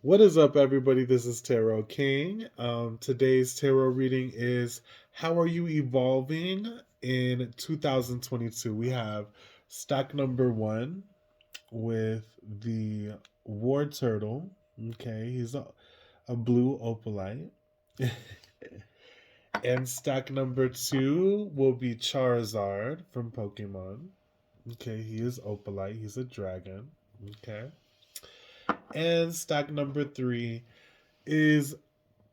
What is up, everybody? This is Tarot King. Today's tarot reading is How Are You Evolving in 2022? We have stack number one with the War Turtle. Okay, he's a blue opalite. And stack number two will be Charizard from Pokemon. Okay, he is opalite, he's a dragon. Okay. And stack number three is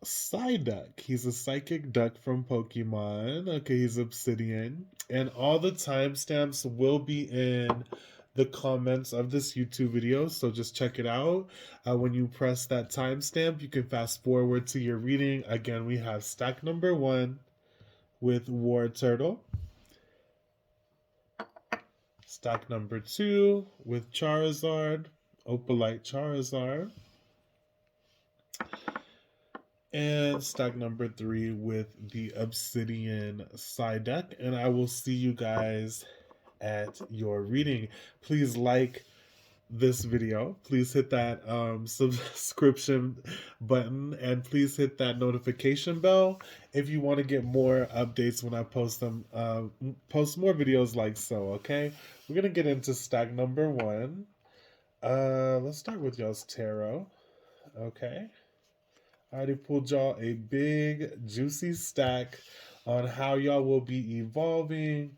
Psyduck. He's a psychic duck from Pokemon. Okay, he's Obsidian. And all the timestamps will be in the comments of this YouTube video, so just check it out. When you press that timestamp, you can fast forward to your reading. Again, we have stack number one with War Turtle, stack number two with Charizard, Opalite Charizard, and stack number three with the Obsidian Psyduck. And I will see you guys at your reading. Please like this video. Please hit that subscription button and please hit that notification bell if you want to get more updates when I post them. Post more videos like so. Okay, we're gonna get into stack number one. Let's start with y'all's tarot. Okay. I already pulled y'all a big, juicy stack on how y'all will be evolving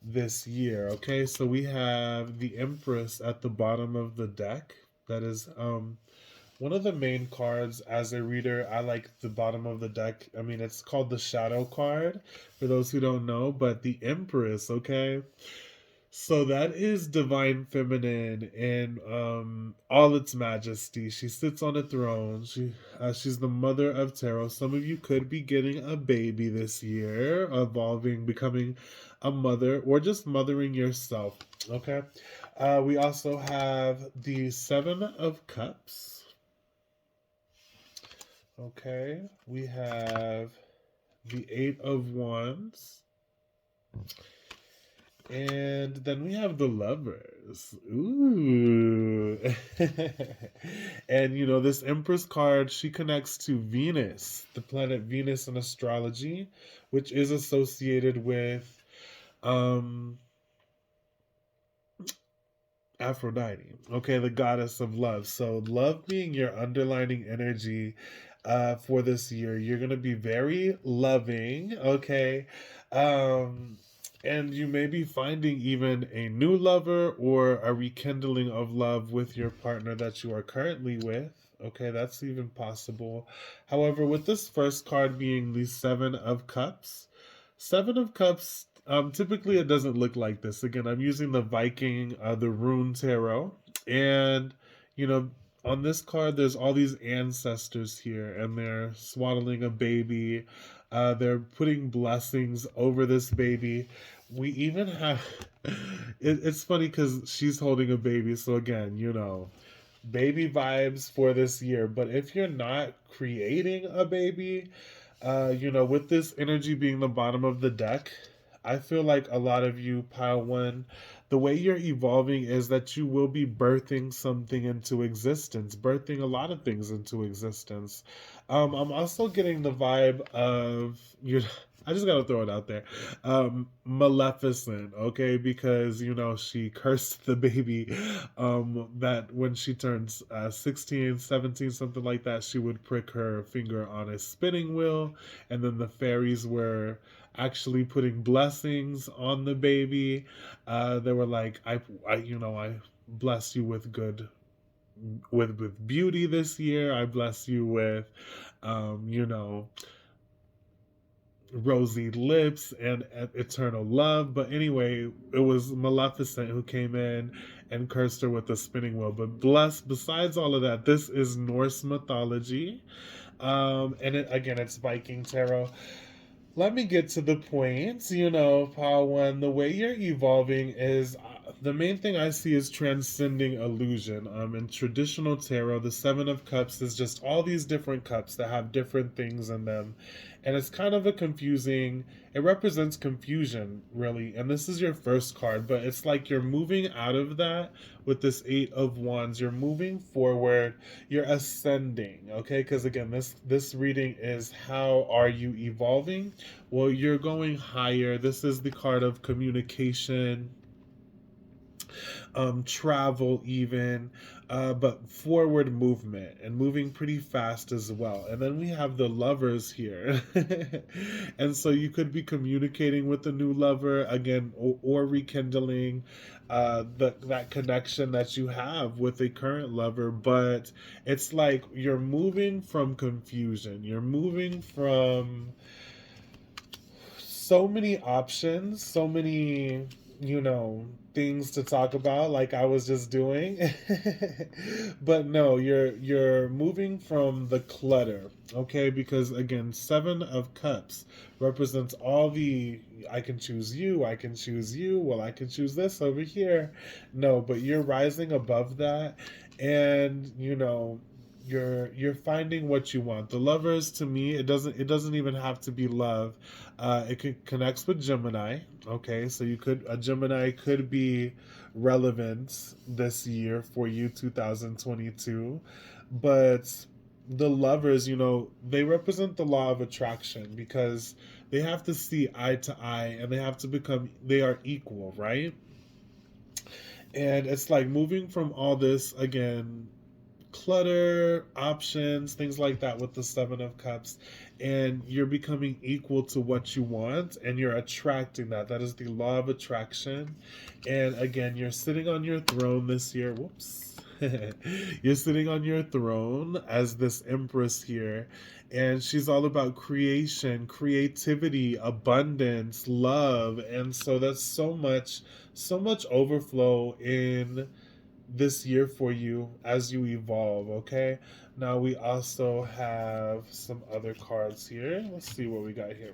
this year. Okay, so we have the Empress at the bottom of the deck. That is one of the main cards. As a reader, I like the bottom of the deck. I mean, it's called the Shadow card for those who don't know, but the Empress, okay? So that is divine feminine in all its majesty. She sits on a throne. She's the mother of tarot. Some of you could be getting a baby this year, evolving, becoming a mother, or just mothering yourself. Okay. We also have the Seven of Cups. Okay. We have the Eight of Wands. And then we have the Lovers. Ooh. And this Empress card, she connects to Venus, the planet Venus in astrology, which is associated with Aphrodite, okay, the goddess of love. So love being your underlining energy for this year. You're going to be very loving, okay? And you may be finding even a new lover or a rekindling of love with your partner that you are currently with. Okay, that's even possible. However, with this first card being the Seven of Cups, typically it doesn't look like this. Again, I'm using the Viking, the Rune Tarot. And, you know, on this card, there's all these ancestors here, and they're swaddling a baby. They're putting blessings over this baby. We even have. It's funny because she's holding a baby. So, again, baby vibes for this year. But if you're not creating a baby, with this energy being the bottom of the deck, I feel like a lot of you, pile one, the way you're evolving is that you will be birthing something into existence, birthing a lot of things into existence. I'm also getting the vibe of I just gotta throw it out there. Maleficent, okay, because she cursed the baby that when she turns 16, 17, something like that, she would prick her finger on a spinning wheel, and then the fairies were actually putting blessings on the baby. They were like, I bless you with with beauty this year. I bless you with, you know, rosy lips and eternal love. But anyway, it was Maleficent who came in and cursed her with a spinning wheel. But besides all of that, this is Norse mythology. And again, it's Viking tarot. Let me get to the point. Pawan, the way you're evolving is The main thing I see is transcending illusion. In traditional tarot, the Seven of Cups is just all these different cups that have different things in them. And it's kind of a confusing, it represents confusion, really. And this is your first card, but it's like you're moving out of that with this Eight of Wands. You're moving forward, you're ascending, okay? Because again, this reading is how are you evolving? Well, you're going higher. This is the card of communication, travel even, but forward movement and moving pretty fast as well. And then we have the lovers here. And so you could be communicating with a new lover again, or rekindling that connection that you have with a current lover. But it's like you're moving from confusion. You're moving from so many options, so many, things to talk about like I was just doing. But no, you're moving from the clutter, okay? Because again, 7 of Cups represents all the I can choose you, I can choose you, well, I can choose this over here. No, but you're rising above that, and you're finding what you want. The lovers, to me, it doesn't even have to be love. Connects with Gemini. Okay, so a Gemini could be relevant this year for you, 2022. But the lovers, they represent the law of attraction, because they have to see eye to eye, and they are equal, right? And it's like moving from all this again, clutter, options, things like that with the 7 of Cups, and you're becoming equal to what you want, and you're attracting that. That is the law of attraction. And again, you're sitting on your throne this year. Whoops. You're sitting on your throne as this Empress here, and she's all about creation, creativity, abundance, love. And so that's so much overflow in this year for you as you evolve, okay? Now we also have some other cards here. Let's see what we got here.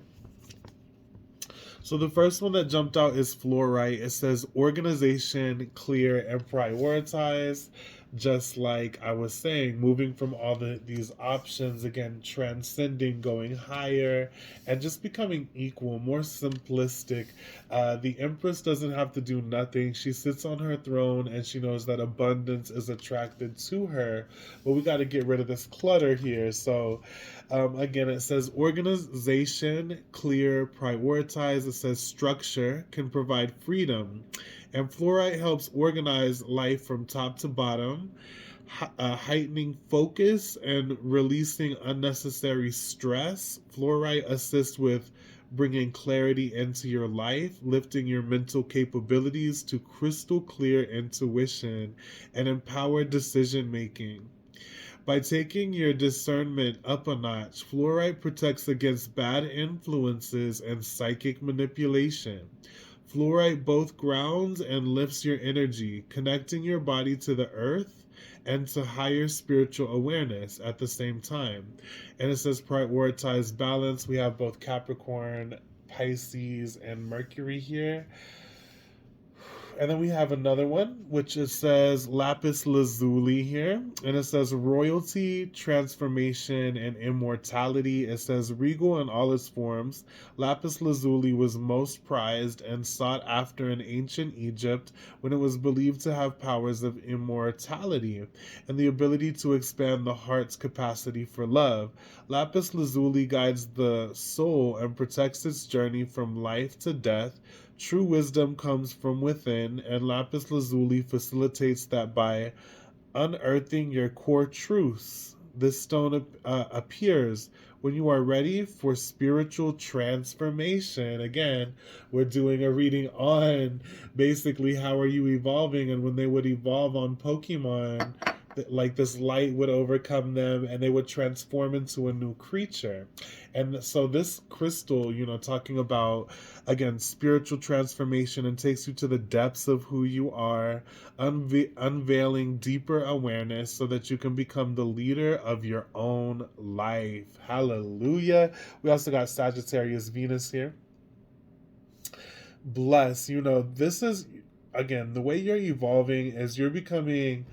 So the first one that jumped out is fluorite. It says organization, clear, and prioritize. Just like I was saying, moving from all these options, again, transcending, going higher, and just becoming equal, more simplistic. The Empress doesn't have to do nothing. She sits on her throne, and she knows that abundance is attracted to her. But we got to get rid of this clutter here. So again, it says organization, clear, prioritize. It says structure, can provide freedom. And fluorite helps organize life from top to bottom, heightening focus and releasing unnecessary stress. Fluorite assists with bringing clarity into your life, lifting your mental capabilities to crystal clear intuition and empowered decision making. By taking your discernment up a notch, fluorite protects against bad influences and psychic manipulation. Fluorite both grounds and lifts your energy, connecting your body to the earth and to higher spiritual awareness at the same time. And it says prioritize balance. We have both Capricorn, Pisces, and Mercury here. And then we have another one, which it says Lapis Lazuli here. And it says royalty, transformation, and immortality. It says regal in all its forms. Lapis Lazuli was most prized and sought after in ancient Egypt when it was believed to have powers of immortality and the ability to expand the heart's capacity for love. Lapis Lazuli guides the soul and protects its journey from life to death. True wisdom comes from within, and Lapis Lazuli facilitates that by unearthing your core truths. This stone appears when you are ready for spiritual transformation. Again, we're doing a reading on basically how are you evolving, and when they would evolve on Pokemon, like this light would overcome them and they would transform into a new creature. And so this crystal, talking about again spiritual transformation, and takes you to the depths of who you are, unveiling deeper awareness so that you can become the leader of your own life. Hallelujah. We also got Sagittarius Venus here. Bless, this is again, the way you're evolving is you're becoming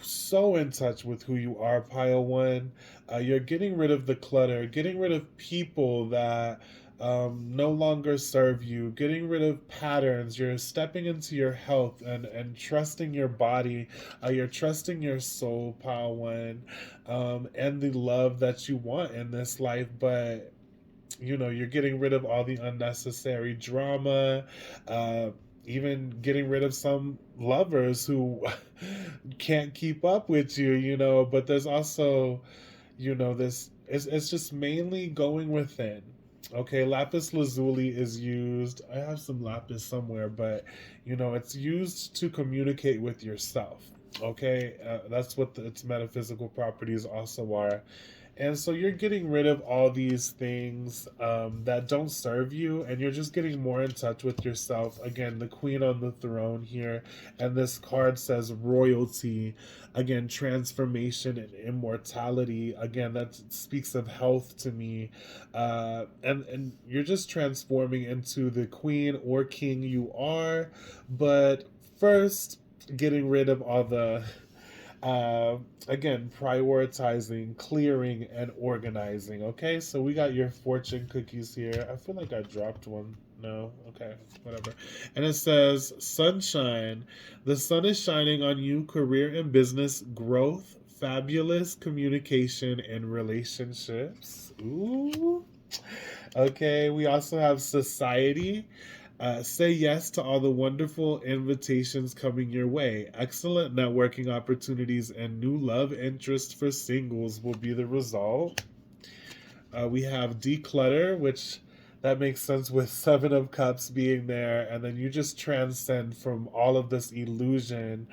so in touch with who you are, pile one. You're getting rid of the clutter, getting rid of people that no longer serve you, getting rid of patterns. You're stepping into your health and trusting your body. You're trusting your soul, pile one, and the love that you want in this life. But you're getting rid of all the unnecessary drama, uh, even getting rid of some lovers who can't keep up with you. But there's also, this, it's just mainly going within. Okay, lapis lazuli is used. I have some lapis somewhere, but it's used to communicate with yourself. Okay, that's what its metaphysical properties also are. And so you're getting rid of all these things that don't serve you, and you're just getting more in touch with yourself. Again, the queen on the throne here, and this card says royalty. Again, transformation and immortality. Again, that speaks of health to me. And you're just transforming into the queen or king you are. But first, getting rid of all the again, prioritizing, clearing, and organizing. Okay, so we got your fortune cookies here. I feel like I dropped one. No, okay, whatever. And it says, sunshine. The sun is shining on you, career and business growth, fabulous communication and relationships. Ooh. Okay, we also have society. Say yes to all the wonderful invitations coming your way. Excellent networking opportunities and new love interest for singles will be the result. We have declutter, which that makes sense with Seven of Cups being there, and then you just transcend from all of this illusion.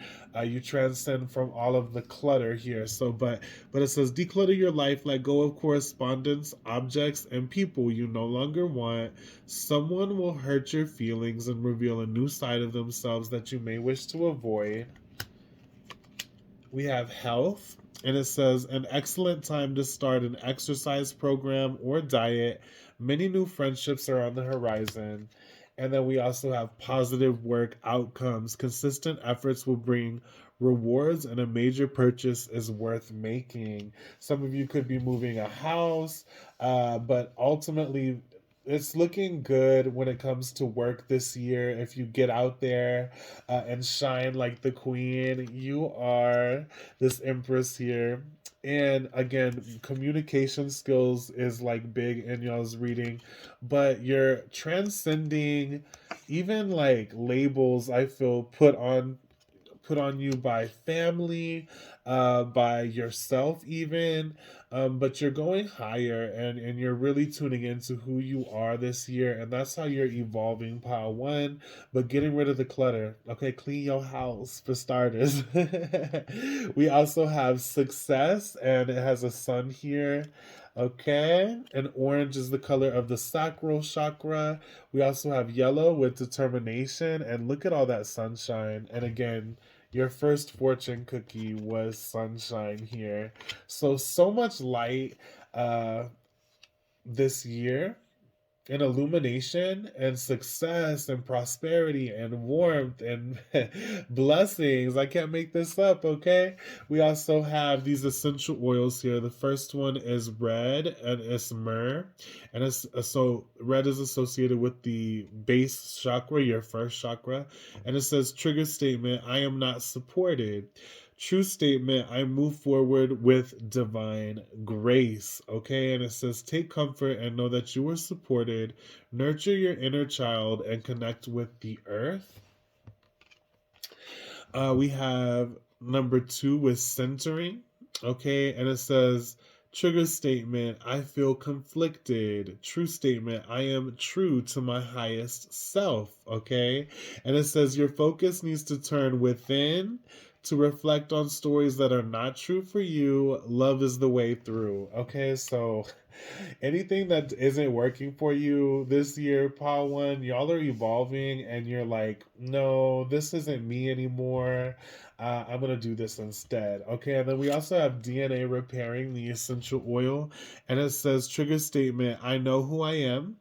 You transcend from all of the clutter here. So, but it says declutter your life, let go of correspondence, objects, and people you no longer want. Someone will hurt your feelings and reveal a new side of themselves that you may wish to avoid. We have health, and it says an excellent time to start an exercise program or diet. Many new friendships are on the horizon. And then we also have positive work outcomes. Consistent efforts will bring rewards, and a major purchase is worth making. Some of you could be moving a house, but ultimately, it's looking good when it comes to work this year. If you get out there and shine like the queen, you are this empress here. And again, communication skills is like big in y'all's reading, but you're transcending even like labels I feel put on you by family, by yourself, even. But you're going higher, and you're really tuning into who you are this year, and that's how you're evolving, pile one. But getting rid of the clutter. Okay, clean your house for starters. We also have success, and it has a sun here. Okay, and orange is the color of the sacral chakra. We also have yellow with determination, and look at all that sunshine. And again, your first fortune cookie was sunshine here. So much light uh, this year, and illumination and success and prosperity and warmth and blessings. I can't make this up, okay? We also have these essential oils here. The first one is red, and it's myrrh. And it's so red is associated with the base chakra, your first chakra. And it says trigger statement, I am not supported. True statement, I move forward with divine grace. Okay, and it says, take comfort and know that you are supported. Nurture your inner child and connect with the earth. We have number 2 with centering. Okay, and it says, trigger statement, I feel conflicted. True statement, I am true to my highest self. Okay, and it says, your focus needs to turn within to reflect on stories that are not true for you. Love is the way through. Okay, so anything that isn't working for you this year, Paul One, y'all are evolving, and you're like, no, this isn't me anymore. I'm gonna do this instead. Okay, and then we also have DNA repairing the essential oil, and it says trigger statement: I know who I am.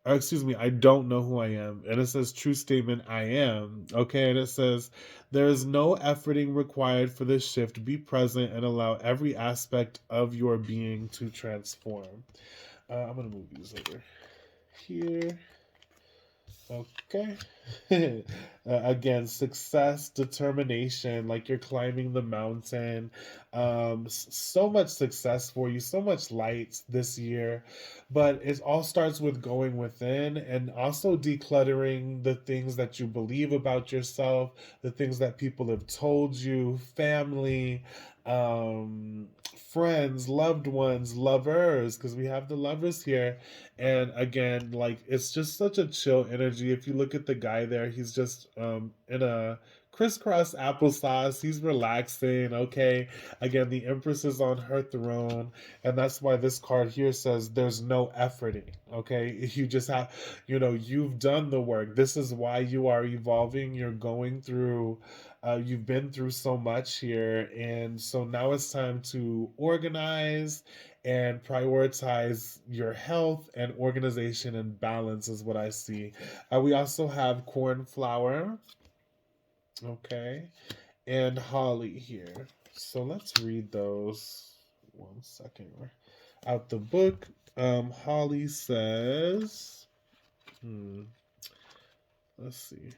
excuse me, I don't know who I am. And it says true statement, I am. Okay. And it says there is no efforting required for this shift. Be present and allow every aspect of your being to transform. I'm going to move these over here. Okay. Again, success, determination, like you're climbing the mountain. So much success for you, so much light this year. But it all starts with going within and also decluttering the things that you believe about yourself, the things that people have told you, family, um, friends, loved ones, lovers, because we have the lovers here. And again, like it's just such a chill energy. If you look at the guy there, he's just in a crisscross applesauce. He's relaxing. Okay. Again, the Empress is on her throne, and that's why this card here says there's no efforting. Okay. You just have, you've done the work. This is why you are evolving. You're going through you've been through so much here, and so now it's time to organize and prioritize your health and organization and balance, is what I see. We also have cornflower, okay, and holly here. So let's read those. One second. Out the book, Holly says, let's see.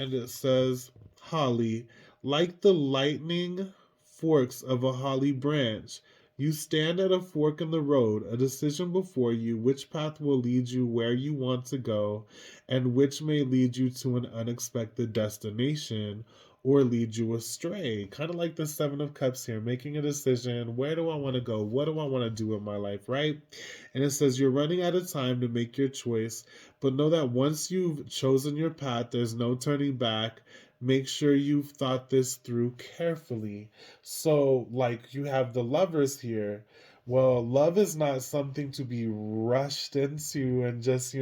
And it says, Holly, like the lightning forks of a holly branch, you stand at a fork in the road, a decision before you, which path will lead you where you want to go, and which may lead you to an unexpected destination or lead you astray. Kind of like the Seven of Cups here, making a decision. Where do I want to go? What do I want to do in my life, right? And it says you're running out of time to make your choice, but know that once you've chosen your path, there's no turning back. Make sure you've thought this through carefully. So, like, you have the lovers here. Well, love is not something to be rushed into and just,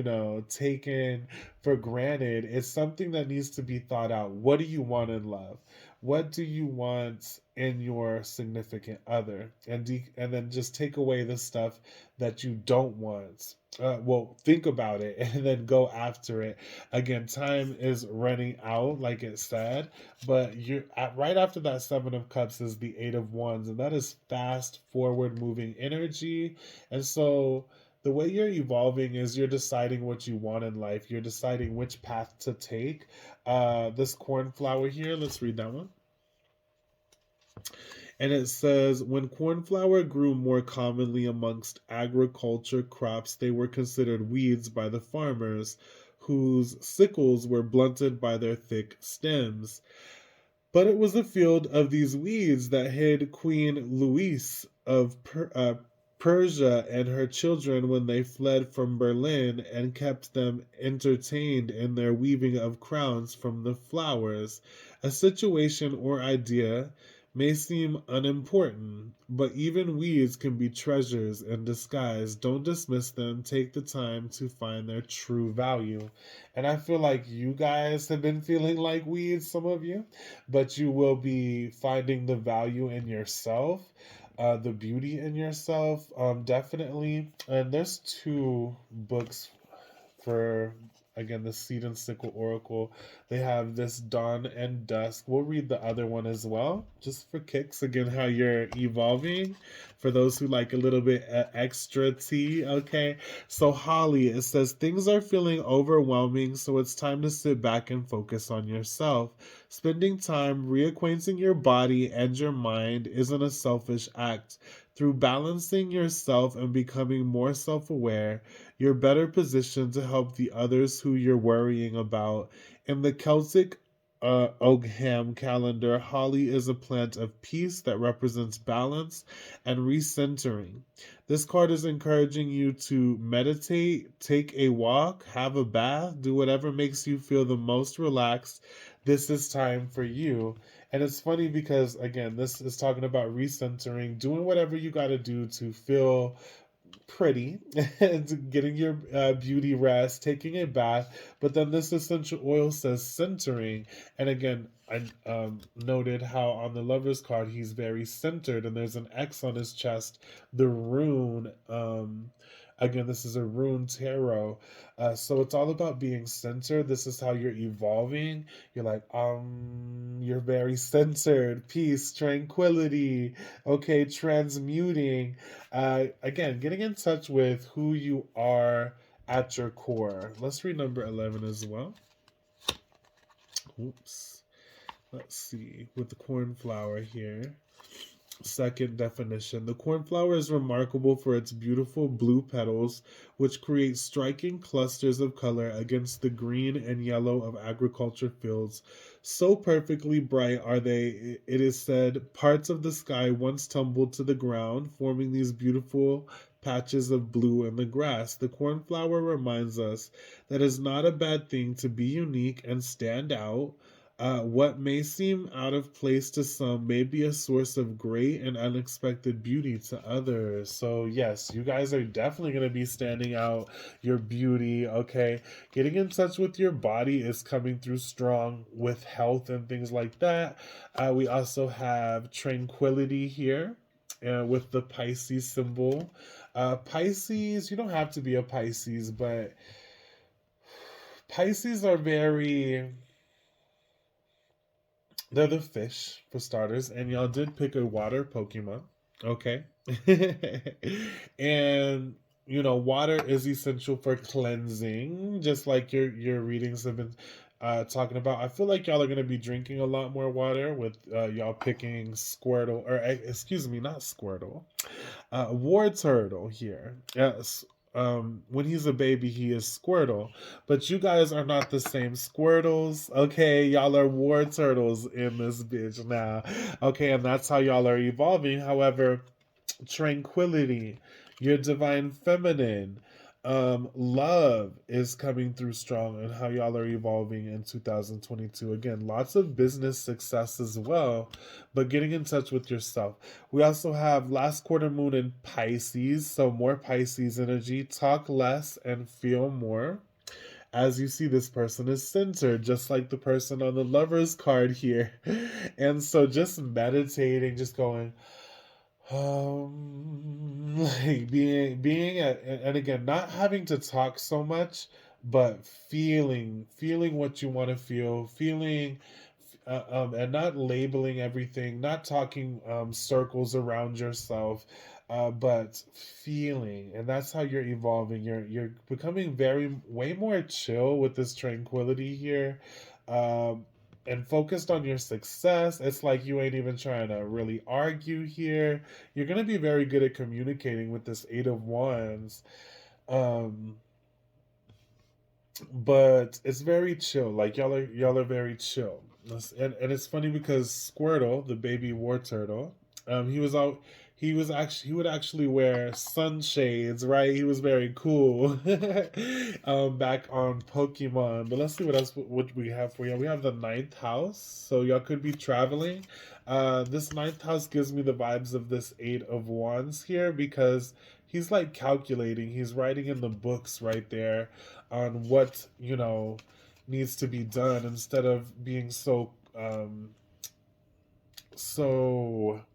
taken for granted. It's something that needs to be thought out. What do you want in love? What do you want in your significant other? And then just take away the stuff that you don't want. Well, think about it and then go after it. Again, time is running out, like it said, but right after that Seven of Cups is the Eight of Wands, and that is fast, forward moving energy. And so the way you're evolving is you're deciding what you want in life. You're deciding which path to take. This cornflower here, let's read that one. And it says, when cornflower grew more commonly amongst agriculture crops, they were considered weeds by the farmers, whose sickles were blunted by their thick stems. But it was the field of these weeds that hid Queen Louise of Persia and her children when they fled from Berlin, and kept them entertained in their weaving of crowns from the flowers. A situation or idea may seem unimportant, but even weeds can be treasures in disguise. Don't dismiss them. Take the time to find their true value. And I feel like you guys have been feeling like weeds, some of you, but you will be finding the value in yourself, the beauty in yourself, definitely. And there's two books for, again, the Seed and Sickle Oracle. They have this Dawn and Dusk. We'll read the other one as well, just for kicks. Again, how you're evolving. For those who like a little bit extra tea, okay? So, Holly, it says things are feeling overwhelming, so it's time to sit back and focus on yourself. Spending time reacquainting your body and your mind isn't a selfish act. Through balancing yourself and becoming more self aware, you're better positioned to help the others who you're worrying about. In the Celtic Ogham calendar, holly is a plant of peace that represents balance and recentering. This card is encouraging you to meditate, take a walk, have a bath, do whatever makes you feel the most relaxed. This is time for you. And it's funny because, again, this is talking about recentering, doing whatever you got to do to feel pretty and getting your beauty rest, taking a bath. But then this essential oil says centering. And again, I noted how on the lover's card he's very centered, and there's an X on his chest, the rune. Again, this is a rune tarot. So it's all about being centered. This is how you're evolving. You're like, you're very centered, peace, tranquility, okay, transmuting. Again, getting in touch with who you are at your core. Let's read number 11 as well. Oops. Let's see. With the cornflower here. Second definition. The cornflower is remarkable for its beautiful blue petals, which create striking clusters of color against the green and yellow of agriculture fields. So perfectly bright are they, it is said, parts of the sky once tumbled to the ground, forming these beautiful patches of blue in the grass. The cornflower reminds us that it's not a bad thing to be unique and stand out. What may seem out of place to some may be a source of great and unexpected beauty to others. So, yes, you guys are definitely going to be standing out your beauty, okay? Getting in touch with your body is coming through strong with health and things like that. We also have tranquility here. With the Pisces symbol. Pisces, you don't have to be a Pisces, but Pisces are very, they're the fish, for starters, and y'all did pick a water Pokemon. Okay. And water is essential for cleansing, just like your readings have been talking about. I feel like y'all are gonna be drinking a lot more water with y'all picking Squirtle, or excuse me, not Squirtle, War Turtle here. Yes. When he's a baby, he is Squirtle, but you guys are not the same Squirtles, okay? Y'all are War Turtles in this bitch now, okay? And that's how y'all are evolving. However, tranquility, your divine feminine, love is coming through strong, and how y'all are evolving in 2022. Again, lots of business success as well, but getting in touch with yourself. We also have last quarter moon in Pisces, so more Pisces energy. Talk less and feel more. As you see, this person is centered, just like the person on the lover's card here. And so just meditating, just going, like being at, and again, not having to talk so much, but feeling what you want to feel, feeling, and not labeling everything, not talking circles around yourself, but feeling. And that's how you're evolving. You're becoming very way more chill with this tranquility here. um and focused on your success. It's like you ain't even trying to really argue here. You're gonna be very good at communicating with this Eight of Wands. Um, but it's very chill. Like y'all are very chill. And it's funny because Squirtle, the baby war turtle, he was out. He would actually wear sunshades, right? He was very cool. Back on Pokemon. But let's see what we have for you. We have the ninth house, so y'all could be traveling. This ninth house gives me the vibes of this Eight of Wands here, because he's like calculating. He's writing in the books right there on what needs to be done, instead of being so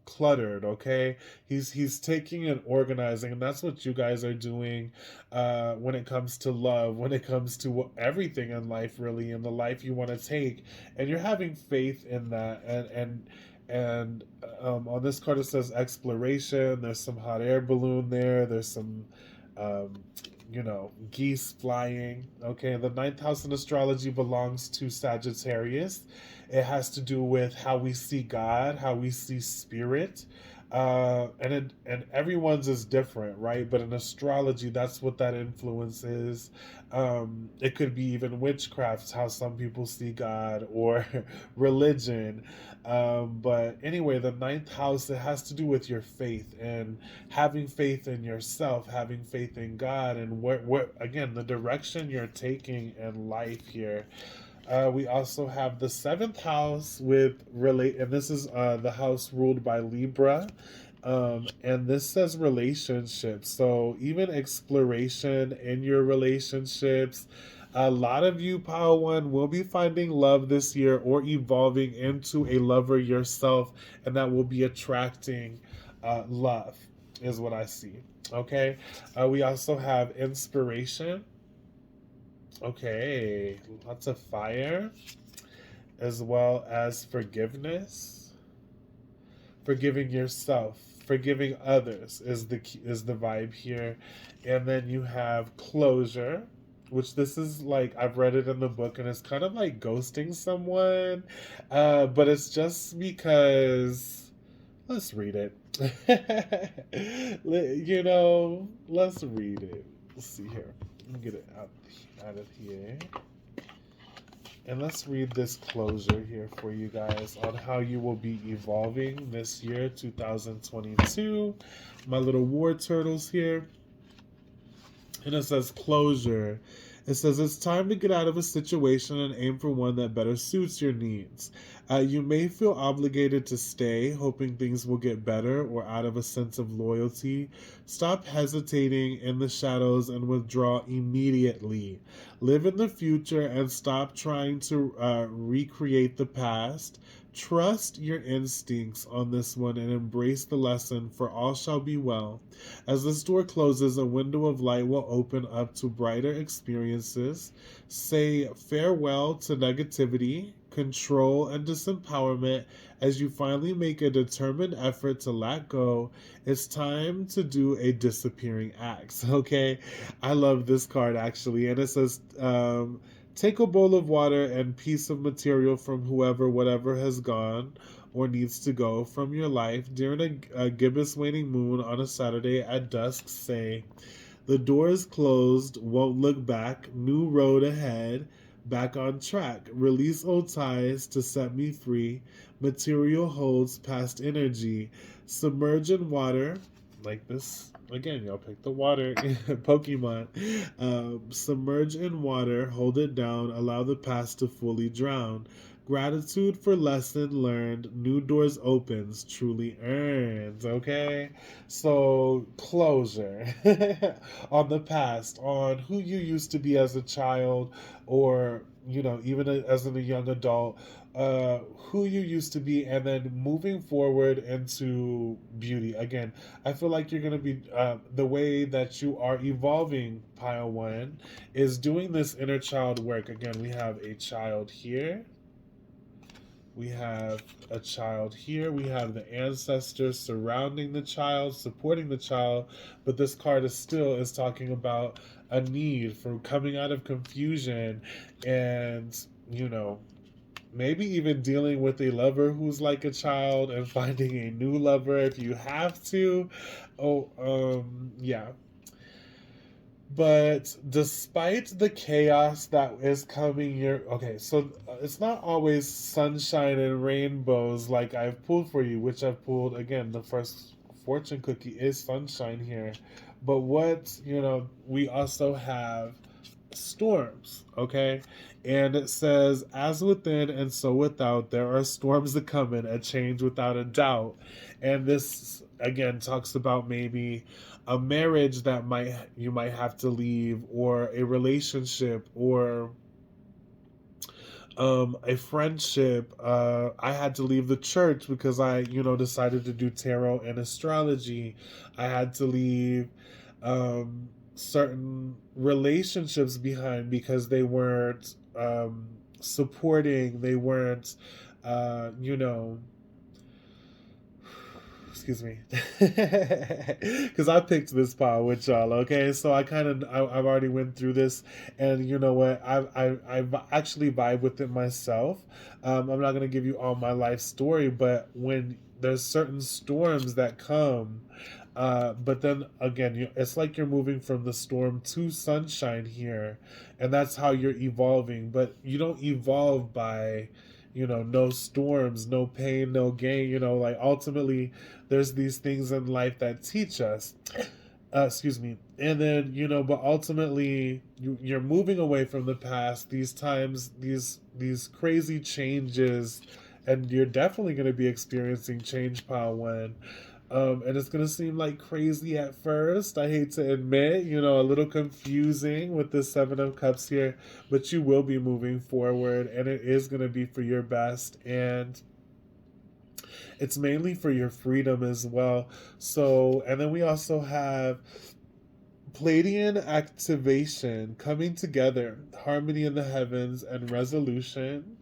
cluttered. Okay, he's taking and organizing, and that's what you guys are doing when it comes to love, when it comes to everything in life, really, in the life you want to take. And you're having faith in that. And on this card it says exploration. There's some hot air balloon there. There's some um, geese flying. Okay, the ninth house in astrology belongs to Sagittarius. It has to do with how we see God, how we see spirit. And everyone's is different, right? But in astrology, that's what that influence is. It could be even witchcraft, how some people see God, or religion. But anyway, the ninth house, it has to do with your faith, and having faith in yourself, having faith in God, and what again, the direction you're taking in life here. We also have the seventh house with relate, and this is the house ruled by Libra, And this says relationships. So even exploration in your relationships. A lot of you, Power One, will be finding love this year or evolving into a lover yourself, and that will be attracting love, is what I see. Okay. We also have inspiration. Okay. Lots of fire, as well as forgiveness, forgiving yourself, forgiving others is the vibe here. And then you have closure, which this is like, I've read it in the book, and it's kind of like ghosting someone, but it's just because, let's read it. Let's read it. Let's see here. Let me get it out of here. And let's read this closure here for you guys on how you will be evolving this year, 2022. My little war turtles here. And it says closure. It says it's time to get out of a situation and aim for one that better suits your needs. You may feel obligated to stay, hoping things will get better, or out of a sense of loyalty. Stop hesitating in the shadows and withdraw immediately. Live in the future and stop trying to recreate the past. Trust your instincts on this one and embrace the lesson, for all shall be well. As this door closes, a window of light will open up to brighter experiences. Say farewell to negativity, control, and disempowerment as you finally make a determined effort to let go. It's time to do a disappearing act. Okay, I love this card actually, and it says, take a bowl of water and piece of material from whoever, whatever has gone or needs to go from your life during a gibbous waning moon on a Saturday at dusk. Say, the door is closed, won't look back, new road ahead, back on track. Release old ties to set me free. Material holds past energy. Submerge in water, like this. Again, y'all pick the water Pokemon. Submerge in water, hold it down, allow the past to fully drown. Gratitude for lesson learned, new doors opens, truly earned. Okay, so closure on the past, on who you used to be as a child, or even as a young adult, who you used to be, and then moving forward into beauty. Again, I feel like you're going to be, the way that you are evolving, Pile One, is doing this inner child work. Again, we have a child here. We have a child here. We have the ancestors surrounding the child, supporting the child. But this card is talking about a need for coming out of confusion, and, maybe even dealing with a lover who's like a child and finding a new lover if you have to. Yeah. But despite the chaos that is coming here, okay, so it's not always sunshine and rainbows like I've pulled for you, which I've pulled again. The first fortune cookie is sunshine here. But we also have storms, okay? And it says, as within and so without, there are storms that come in, a change without a doubt. And this again talks about maybe a marriage that you might have to leave, or a relationship, or a friendship. I had to leave the church because I decided to do tarot and astrology. I had to leave certain relationships behind because they weren't supporting, they weren't you know excuse me, because I picked this pile with y'all. Okay, so I've already went through this, and you know what, I've actually vibe with it myself. I'm not gonna give you all my life story, but when there's certain storms that come, but then again, it's like you're moving from the storm to sunshine here, and that's how you're evolving. But you don't evolve by, no storms, no pain, no gain. Like ultimately, there's these things in life that teach us. Excuse me. And then, but ultimately, you're moving away from the past. These times, these crazy changes, and you're definitely going to be experiencing change, Pile One. And it's going to seem like crazy at first. I hate to admit, a little confusing with the Seven of Cups here, but you will be moving forward and it is going to be for your best. And it's mainly for your freedom as well. So, and then we also have Palladian activation coming together, harmony in the heavens, and resolution.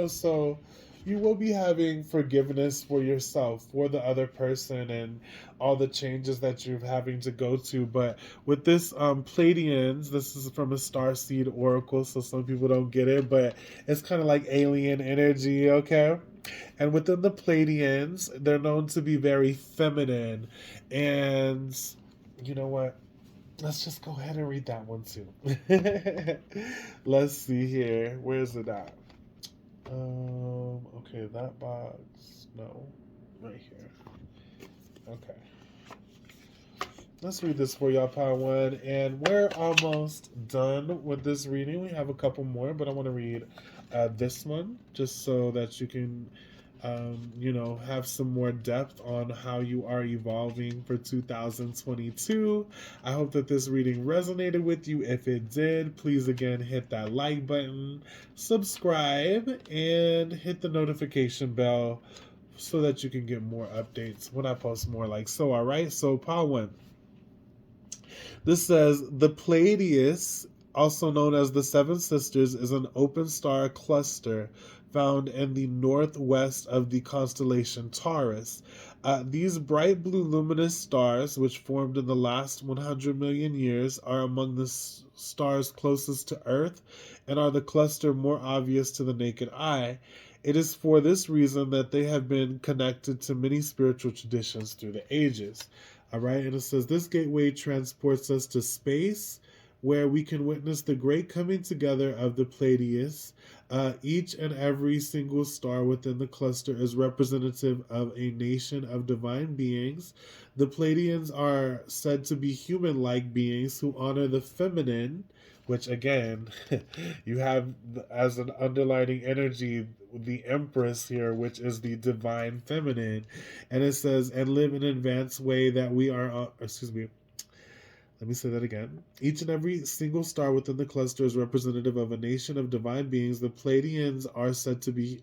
So you will be having forgiveness for yourself, for the other person, and all the changes that you're having to go to. But with this Palladians, this is from a star seed oracle, so some people don't get it, but it's kind of like alien energy, okay? And within the Palladians, they're known to be very feminine. And you know what? Let's just go ahead and read that one too. Let's see here. Where's it at? Okay, that box. No, right here. Okay. Let's read this for y'all, Power One. And we're almost done with this reading. We have a couple more, but I want to read this one just so that you can have some more depth on how you are evolving for 2022. I hope that this reading resonated with you. If it did, please again hit that like button, subscribe, and hit the notification bell so that you can get more updates when I post more like so. All right, so Power One. This says the Pleiades, also known as the Seven Sisters, is an open star cluster found in the northwest of the constellation Taurus. These bright blue luminous stars, which formed in the last 100 million years, are among the stars closest to Earth and are the cluster more obvious to the naked eye. It is for this reason that they have been connected to many spiritual traditions through the ages. All right, and it says this gateway transports us to space where we can witness the great coming together of the Pleiades. Each and every single star within the cluster is representative of a nation of divine beings. The Pleiadians are said to be human like beings who honor the feminine, which again, you have as an underlining energy the Empress here, which is the divine feminine. And it says, and live in an advanced way that we are, excuse me, let me say that again. Each and every single star within the cluster is representative of a nation of divine beings. The Pleiadians are said to be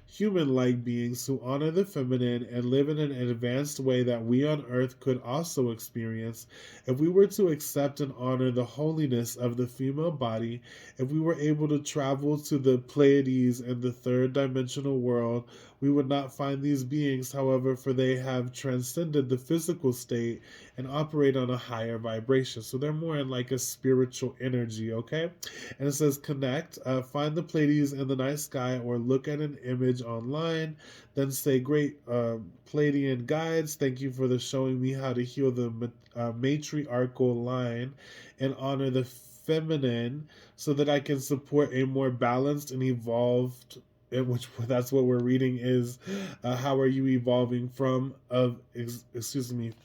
human like beings who honor the feminine and live in an advanced way that we on earth could also experience. If we were to accept and honor the holiness of the female body, if we were able to travel to the Pleiades in the third dimensional world, we would not find these beings, however, for they have transcended the physical state and operate on a higher vibration. So they're more in like a spiritual energy, okay? And it says connect, find the Pleiades in the night sky or look at an image online. Then say, great Pleiadian guides, thank you for showing me how to heal the matriarchal line and honor the feminine so that I can support a more balanced and evolved, in which that's what we're reading is how are you evolving from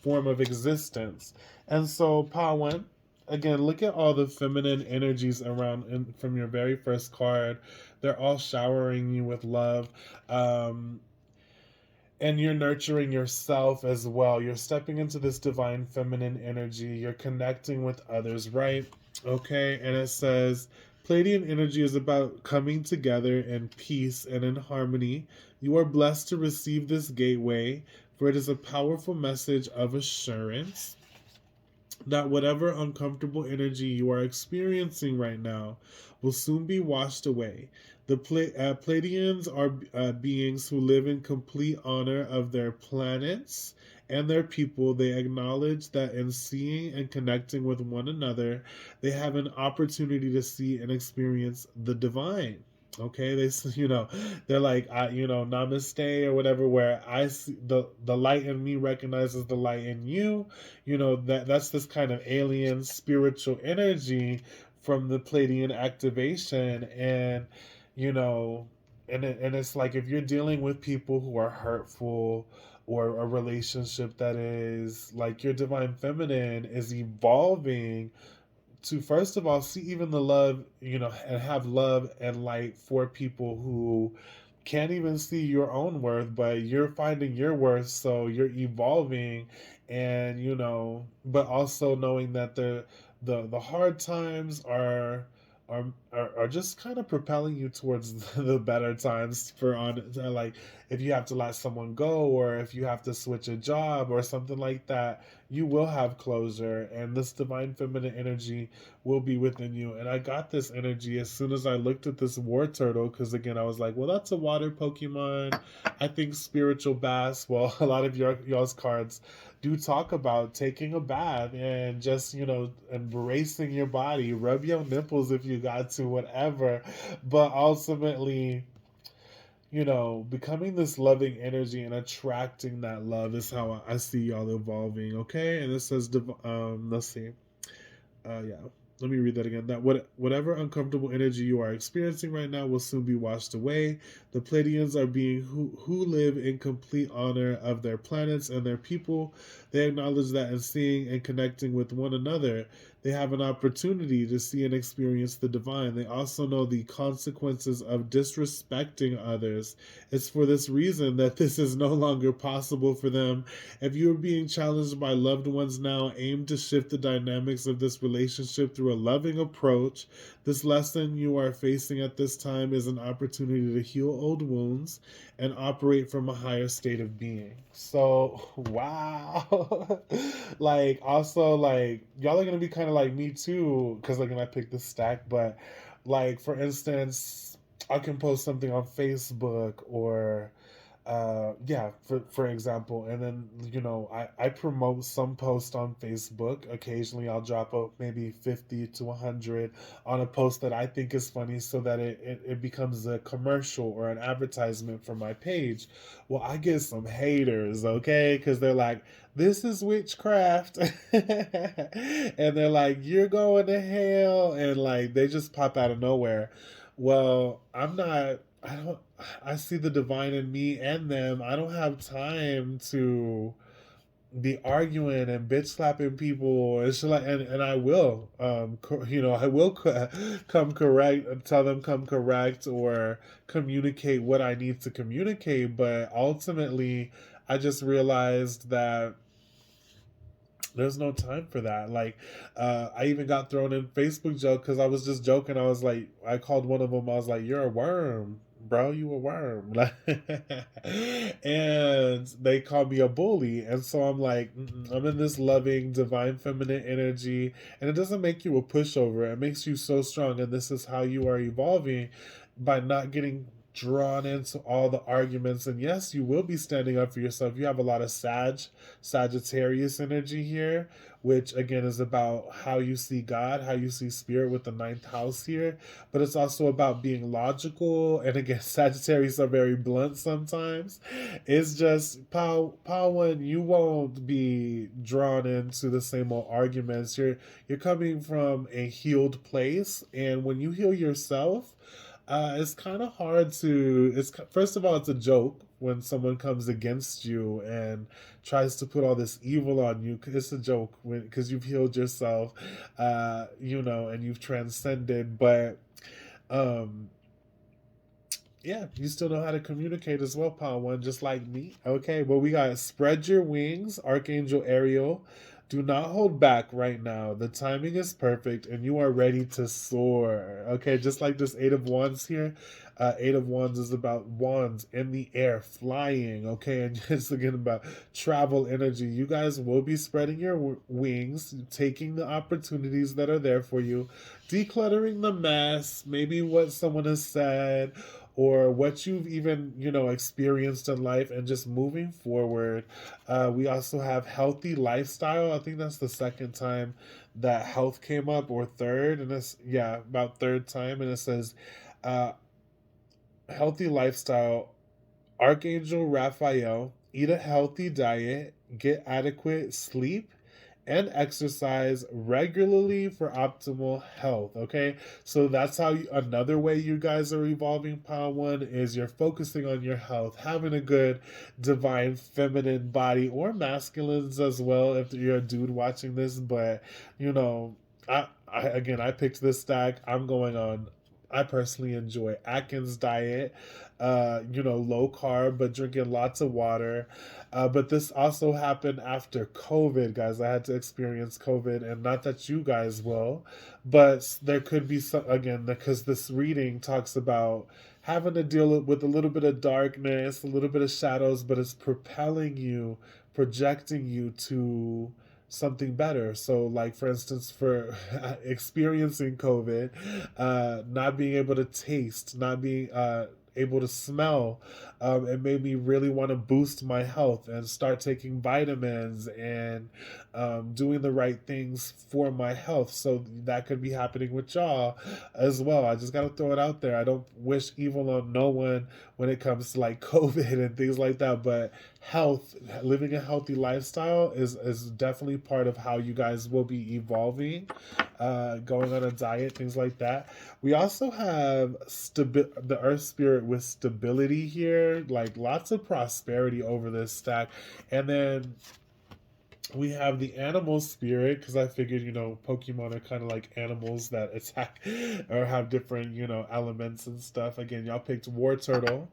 form of existence. And so Pawan, again, look at all the feminine energies around from your very first card. They're all showering you with love. And you're nurturing yourself as well. You're stepping into this divine feminine energy. You're connecting with others, right? Okay, and it says Pleiadian energy is about coming together in peace and in harmony. You are blessed to receive this gateway, for it is a powerful message of assurance that whatever uncomfortable energy you are experiencing right now will soon be washed away. The Pleiadians are beings who live in complete honor of their planets and their people. They acknowledge that in seeing and connecting with one another, they have an opportunity to see and experience the divine. Okay, they're like, namaste or whatever. Where I see the light in me recognizes the light in you. That's this kind of alien spiritual energy from the Pleiadian activation, and you know, and it's like if you're dealing with people who are hurtful or a relationship that is like your divine feminine is evolving to first of all see even the love, and have love and light for people who can't even see your own worth, but you're finding your worth, so you're evolving. And but also knowing that the hard times are just kind of propelling you towards the better times. For on like, if you have to let someone go, or if you have to switch a job or something like that, you will have closure, and this divine feminine energy will be within you. And I got this energy as soon as I looked at this war turtle, because again, I was like, well, that's a water Pokemon. I think spiritual baths, well, a lot of y'all's cards do talk about taking a bath and just, embracing your body. Rub your nipples if you got to, whatever. But ultimately, becoming this loving energy and attracting that love is how I see y'all evolving. Okay. And it says, let's see. Yeah. Let me read that again. That whatever uncomfortable energy you are experiencing right now will soon be washed away. The Pleiadians are being who live in complete honor of their planets and their people. They acknowledge that in seeing and connecting with one another, they have an opportunity to see and experience the divine. They also know the consequences of disrespecting others. It's for this reason that this is no longer possible for them. If you are being challenged by loved ones now, aim to shift the dynamics of this relationship through a loving approach. This lesson you are facing at this time is an opportunity to heal old wounds and operate from a higher state of being. So, wow. Like, also, like, y'all are going to be kind of like me too, because, like, when I picked this stack, but, like, for instance, I can post something on Facebook, or yeah, for example. And then I promote some post on Facebook. Occasionally I'll drop a maybe 50 to 100 on a post that I think is funny, so that it becomes a commercial or an advertisement for my page. Well, I get some haters, okay, because they're like, this is witchcraft. And they're like, you're going to hell, and like they just pop out of nowhere. Well, I don't I see the divine in me and them. I don't have time to be arguing and bitch slapping people. It's like, and I will, I will come correct, tell them come correct, or communicate what I need to communicate. But ultimately, I just realized that there's no time for that. Like, I even got thrown in Facebook joke because I was just joking. I was like, I called one of them. I was like, "You're a worm, bro. You a worm." And they called me a bully. And so I'm like, I'm in this loving, divine, feminine energy, and it doesn't make you a pushover. It makes you so strong, and this is how you are evolving, by not getting drawn into all the arguments. And yes, you will be standing up for yourself. You have a lot of Sagittarius energy here, which again is about how you see God, how you see spirit, with the ninth house here. But it's also about being logical. And again, Sagittarius are very blunt sometimes. It's just power one, you won't be drawn into the same old arguments. You're coming from a healed place, and when you heal yourself, it's kind of hard to. It's first of all, it's a joke when someone comes against you and tries to put all this evil on you. It's a joke because you've healed yourself, and you've transcended. But um, yeah, you still know how to communicate as well, Power One, just like me. Okay, well, we got spread your wings, Archangel Ariel. Do not hold back right now. The timing is perfect and you are ready to soar. Okay, just like this Eight of Wands here. Eight of Wands is about wands in the air, flying. Okay, and it's again about travel energy. You guys will be spreading your wings, taking the opportunities that are there for you, decluttering the mess, maybe what someone has said, or what you've even experienced in life, and just moving forward. We also have healthy lifestyle. I think that's the second time that health came up, or third, and it's, yeah, about third time. And it says uh, healthy lifestyle, Archangel Raphael: eat a healthy diet, get adequate sleep, and exercise regularly for optimal health. Okay, so that's how another way you guys are evolving, Power One, is you're focusing on your health, having a good divine feminine body, or masculines as well if you're a dude watching this. But I picked this stack. I'm going on I personally enjoy Atkins diet, low carb, but drinking lots of water. But this also happened after COVID, guys. I had to experience COVID, and not that you guys will, but there could be some, again, because this reading talks about having to deal with a little bit of darkness, a little bit of shadows, but it's propelling you, projecting you to something better. So, like for instance, for experiencing COVID, not being able to taste, not being able to smell, it made me really want to boost my health and start taking vitamins and doing the right things for my health. So that could be happening with y'all as well. I just got to throw it out there. I don't wish evil on no one when it comes to like COVID and things like that, but health, living a healthy lifestyle is definitely part of how you guys will be evolving, going on a diet, things like that. We also have the earth spirit with stability here, like lots of prosperity over this stack. And then we have the animal spirit, because I figured, Pokemon are kind of like animals that attack or have different, elements and stuff. Again, y'all picked War Turtle.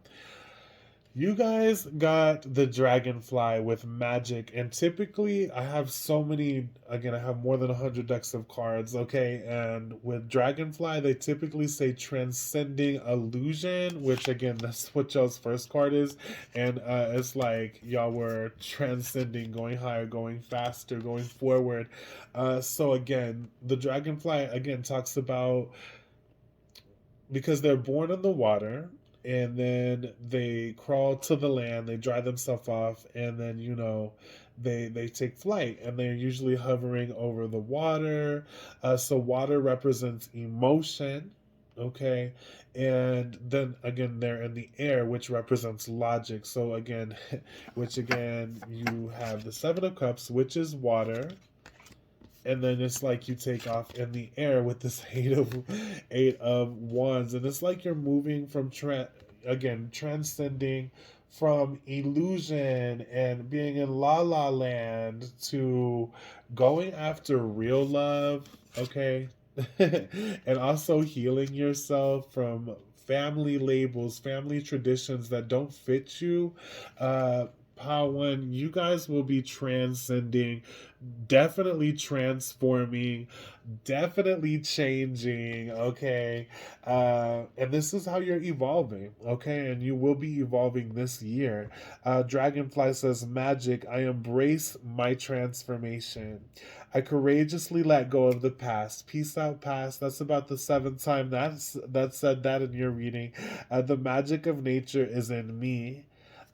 You guys got the dragonfly with magic, and typically I have so many. Again, I have more than 100 decks of cards. Okay, and with dragonfly, they typically say transcending illusion, which again, that's what y'all's first card is, and it's like y'all were transcending, going higher, going faster, going forward. So again, the dragonfly again talks about because they're born in the water and then they crawl to the land, they dry themselves off, and then they take flight, and they're usually hovering over the water. So water represents emotion, okay, and then again they're in the air, which represents logic. So again, which again you have the Seven of Cups, which is water, and then it's like you take off in the air with this eight of wands, and it's like you're moving from again transcending from illusion and being in la la land to going after real love, okay. And also healing yourself from family labels, family traditions that don't fit you. Power One, you guys will be transcending, definitely transforming, definitely changing, okay? And this is how you're evolving, okay? And you will be evolving this year. Dragonfly says, magic, I embrace my transformation. I courageously let go of the past. Peace out, past. That's about the seventh time that said that in your reading. The magic of nature is in me.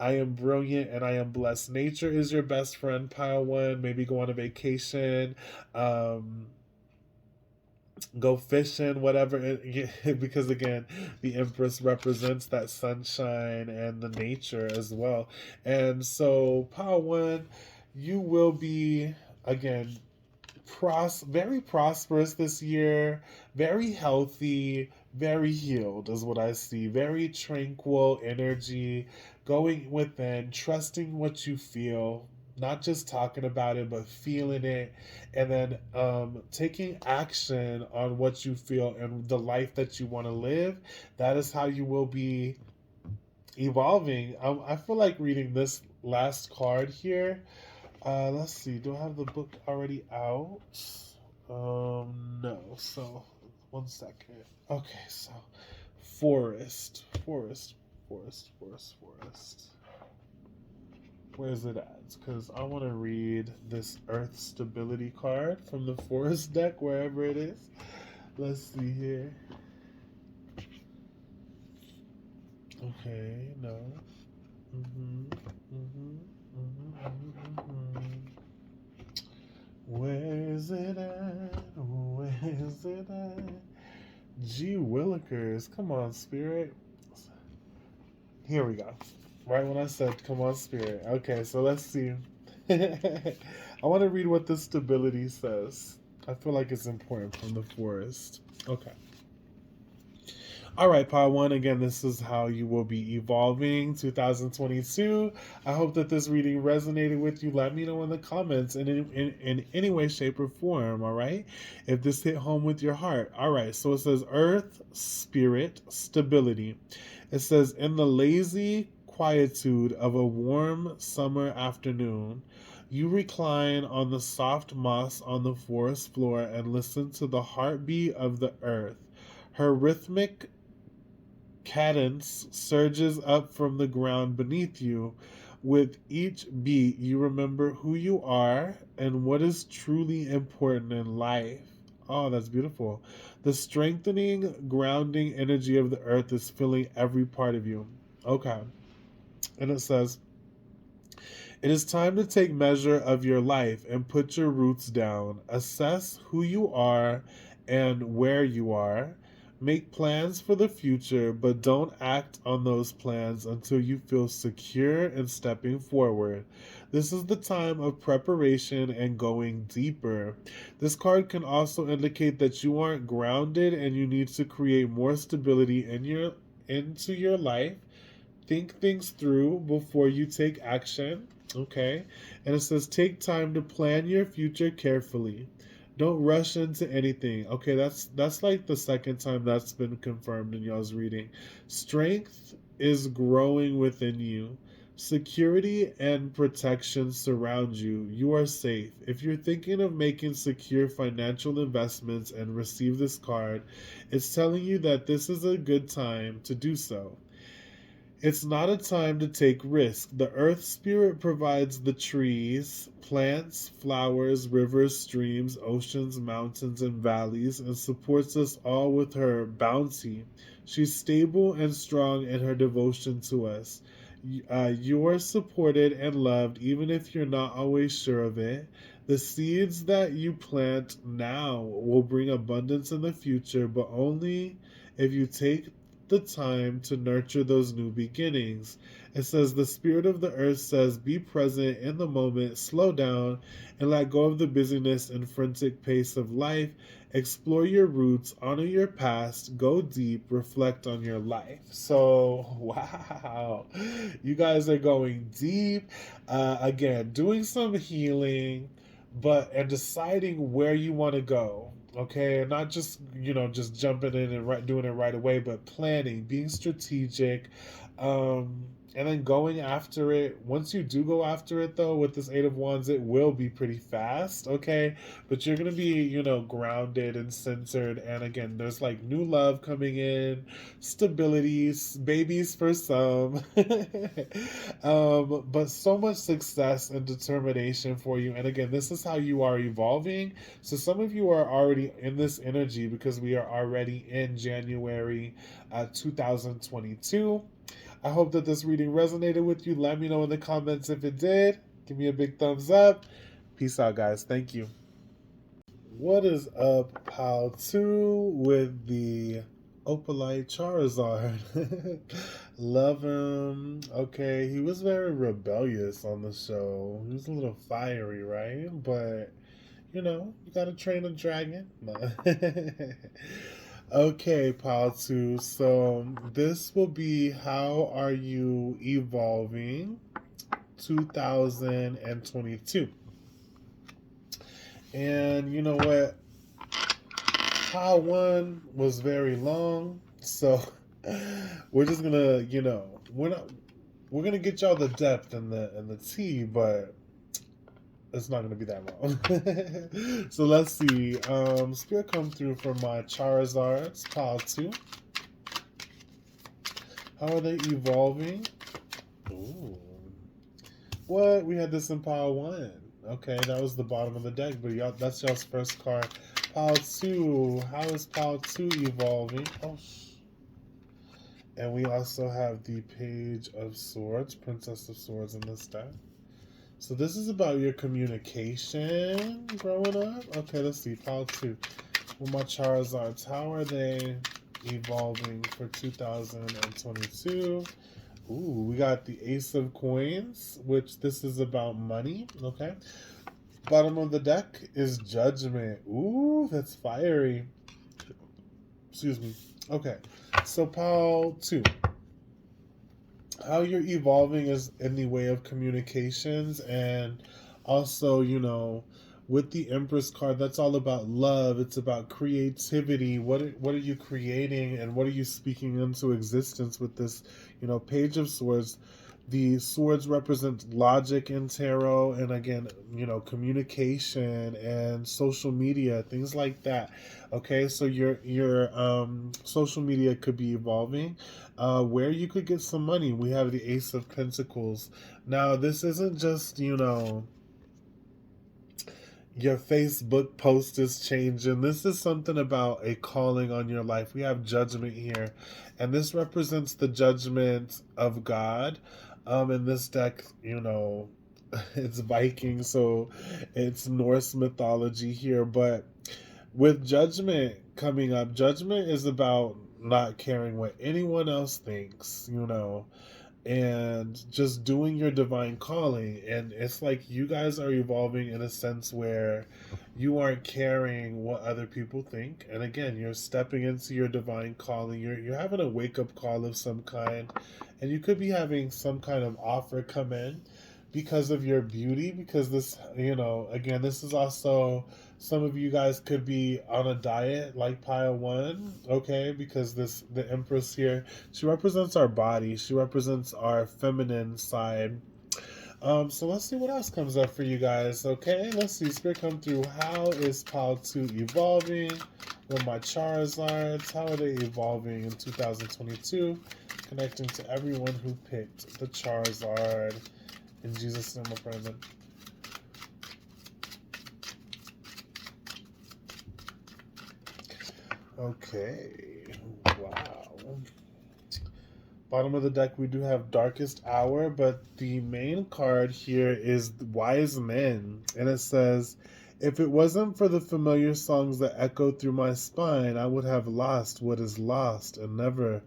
I am brilliant and I am blessed. Nature is your best friend, pile one. Maybe go on a vacation, um, go fishing, whatever. Because again, the Empress represents that sunshine and the nature as well. And so, pile one, you will be, again, very prosperous this year, very healthy, very healed is what I see. Very tranquil energy, going within, trusting what you feel, not just talking about it, but feeling it, and then taking action on what you feel and the life that you want to live. That is how you will be evolving. I feel like reading this last card here. Let's see. Do I have the book already out? No. So, one second. Okay, so forest. Where's it at? Because I want to read this Earth Stability card from the Forest deck, wherever it is. Let's see here. Okay, no. Where is it at? Where is it at? Gee Willikers. Come on, Spirit. Here we go. Right when I said, come on, Spirit. Okay, so let's see. I want to read what the stability says. I feel like it's important from the forest. Okay. All right, Part 1, again, this is how you will be evolving 2022. I hope that this reading resonated with you. Let me know in the comments in any way, shape, or form, all right? If this hit home with your heart. All right, so it says Earth, Spirit, Stability. It says, in the lazy quietude of a warm summer afternoon, you recline on the soft moss on the forest floor and listen to the heartbeat of the earth. Her rhythmic cadence surges up from the ground beneath you. With each beat, you remember who you are and what is truly important in life. Oh, that's beautiful. The strengthening, grounding energy of the earth is filling every part of you. Okay. And it says, it is time to take measure of your life and put your roots down. Assess who you are and where you are. Make plans for the future, but don't act on those plans until you feel secure in stepping forward. This is the time of preparation and going deeper. This card can also indicate that you aren't grounded and you need to create more stability into your life. Think things through before you take action. Okay. And it says take time to plan your future carefully. Don't rush into anything. Okay, that's like the second time that's been confirmed in y'all's reading. Strength is growing within you. Security and protection surround you. You are safe. If you're thinking of making secure financial investments and receive this card, it's telling you that this is a good time to do so. It's not a time to take risks. The earth spirit provides the trees, plants, flowers, rivers, streams, oceans, mountains, and valleys, and supports us all with her bounty. She's stable and strong in her devotion to us. You are supported and loved even if you're not always sure of it. The seeds that you plant now will bring abundance in the future, but only if you take the time to nurture those new beginnings. It says, the spirit of the earth says, be present in the moment, slow down, and let go of the busyness and frantic pace of life. Explore your roots, honor your past, go deep, reflect on your life. So, wow, you guys are going deep. Again, doing some healing, and deciding where you want to go. Okay, and not just just jumping in and doing it right away, but planning, being strategic, and then going after it. Once you do go after it, though, with this Eight of Wands, it will be pretty fast. Okay, but you're gonna be grounded and centered. And again, there's like new love coming in, stability, babies for some, but so much success and determination for you. And again, this is how you are evolving. So some of you are already in this energy because we are already in January 2022. I hope that this reading resonated with you. Let me know in the comments if it did. Give me a big thumbs up. Peace out, guys. Thank you. What is up, Pal 2 with the Opalite Charizard? Love him. Okay, he was very rebellious on the show. He was a little fiery, right? But you gotta train a dragon. Okay, Pal 2. So this will be how are you evolving 2022. And you know what? Pile 1 was very long, so we're just gonna, we're gonna get y'all the depth and the tea, but it's not gonna be that long. So let's see. Spirit come through for my Charizards, Pile 2. How are they evolving? Ooh. What? We had this in Pile 1. Okay, that was the bottom of the deck, but that's y'all's first card. Pile 2. How is Pile 2 evolving? Oh, and we also have the Page of Swords, Princess of Swords in this deck. So this is about your communication growing up. Okay, let's see. Pile 2. With my Charizards, how are they evolving for 2022? Ooh, we got the Ace of Coins, which this is about money. Okay. Bottom of the deck is Judgment. Ooh, that's fiery. Excuse me. Okay, so pile 2, how you're evolving is in the way of communications, and also, with the Empress card, that's all about love. It's about creativity. What are you creating, and what are you speaking into existence with this, Page of Swords? The swords represent logic in tarot, and again, communication and social media, things like that. Okay, so your social media could be evolving, where you could get some money. We have the Ace of Pentacles. Now, this isn't just, your Facebook post is changing. This is something about a calling on your life. We have Judgment here, and this represents the judgment of God. In this deck, it's Viking, so it's Norse mythology here. But with Judgment coming up, Judgment is about not caring what anyone else thinks, and just doing your divine calling. And it's like you guys are evolving in a sense where you aren't caring what other people think. And again, you're stepping into your divine calling. You're having a wake up call of some kind, and you could be having some kind of offer come in because of your beauty. Because this, again, this is also, some of you guys could be on a diet like pile 1, okay? Because the Empress here, she represents our body. She represents our feminine side. So let's see what else comes up for you guys, okay? Let's see. Spirit come through. How is pile 2 evolving? With my Charizards, how are they evolving in 2022? Connecting to everyone who picked the Charizard. In Jesus' name, I pray, amen. Okay. Wow. Bottom of the deck, we do have Darkest Hour, but the main card here is Wise Men. And it says, if it wasn't for the familiar songs that echo through my spine, I would have lost what is lost and never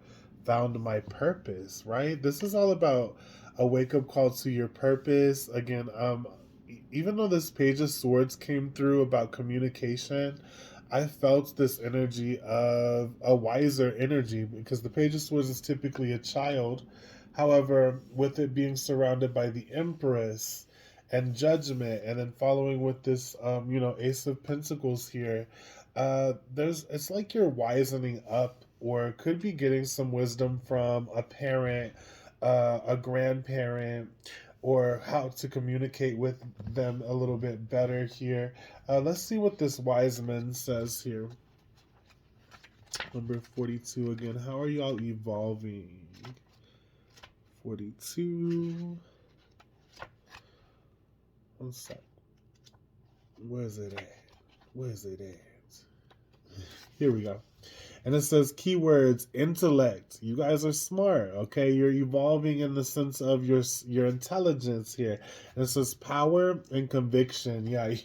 found my purpose, right? This is all about a wake-up call to your purpose. Again, even though this Page of Swords came through about communication, I felt this energy of a wiser energy, because the Page of Swords is typically a child. However, with it being surrounded by the Empress and Judgment, and then following with this, Ace of Pentacles here, it's like you're wisening up, or could be getting some wisdom from a parent, a grandparent, or how to communicate with them a little bit better here. Let's see what this wise man says here. Number 42 again. How are y'all evolving? 42. One sec. Where's it at? Where's it at? Here we go. And it says keywords intellect. You guys are smart, okay? You're evolving in the sense of your intelligence here. And it says power and conviction. Yeah,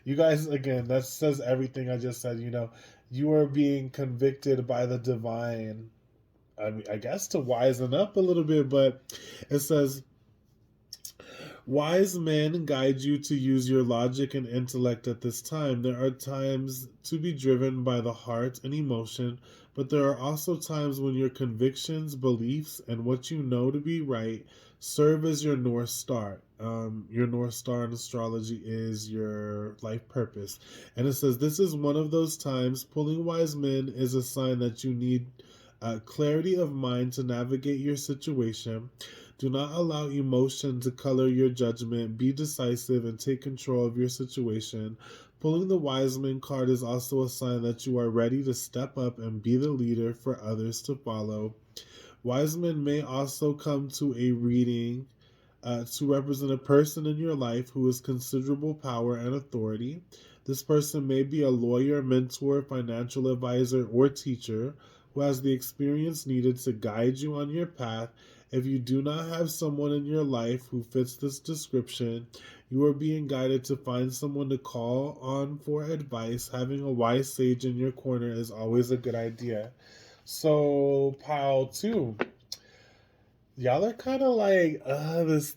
you guys, again, that says everything I just said. You are being convicted by the divine. I mean, I guess to wisen up a little bit, but it says wise men guide you to use your logic and intellect at this time. There are times to be driven by the heart and emotion, but there are also times when your convictions, beliefs, and what you know to be right serve as your North Star. Your North Star in astrology is your life purpose. And it says, this is one of those times. Pulling wise men is a sign that you need clarity of mind to navigate your situation. Do not allow emotion to color your judgment. Be decisive and take control of your situation. Pulling the Wise Man card is also a sign that you are ready to step up and be the leader for others to follow. Wise men may also come to a reading to represent a person in your life who has considerable power and authority. This person may be a lawyer, mentor, financial advisor, or teacher who has the experience needed to guide you on your path. If you do not have someone in your life who fits this description, you are being guided to find someone to call on for advice. Having a wise sage in your corner is always a good idea. So, pile 2. Y'all are kind of like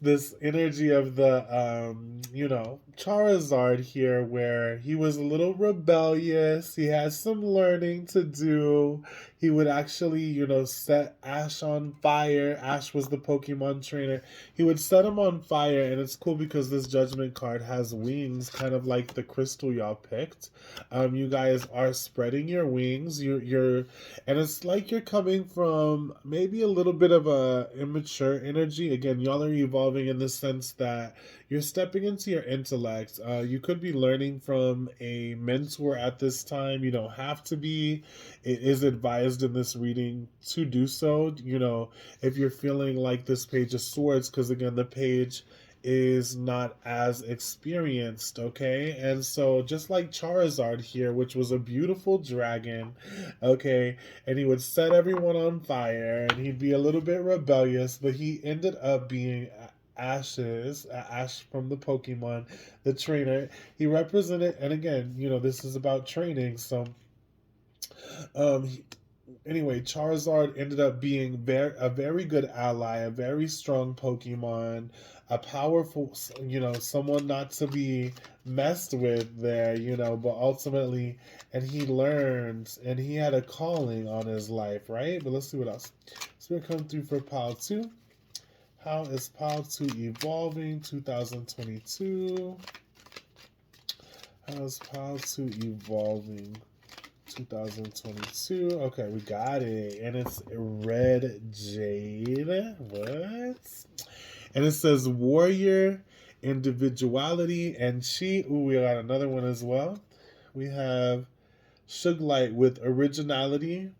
this energy of the Charizard here, where he was a little rebellious. He has some learning to do. he would actually, set Ash on fire. Ash was the Pokemon trainer. He would set him on fire, and it's cool because this Judgment card has wings, kind of like the crystal y'all picked. You guys are spreading your wings. And it's like you're coming from maybe a little bit of a immature energy. Again, y'all are evolving in the sense that you're stepping into your intellect. You could be learning from a mentor at this time. You don't have to be. It is advised in this reading to do so. If you're feeling like this Page of Swords, because again, the page is not as experienced, okay? And so just like Charizard here, which was a beautiful dragon, okay, and he would set everyone on fire and he'd be a little bit rebellious, but he ended up being Ash from the Pokemon, the trainer. He represented, and again, this is about training, so um anyway, Charizard ended up being a very good ally, a very strong Pokemon, a powerful, someone not to be messed with there, but ultimately, and he learned, and he had a calling on his life, right? But let's see what else. So we're coming through for Pal 2. How is Pal 2 evolving 2022? How is Pal 2 evolving 2022? Okay, we got it. And it's Red Jade. What? And it says Warrior, Individuality, and Chi. Ooh, we got another one as well. We have Suglight with Originality,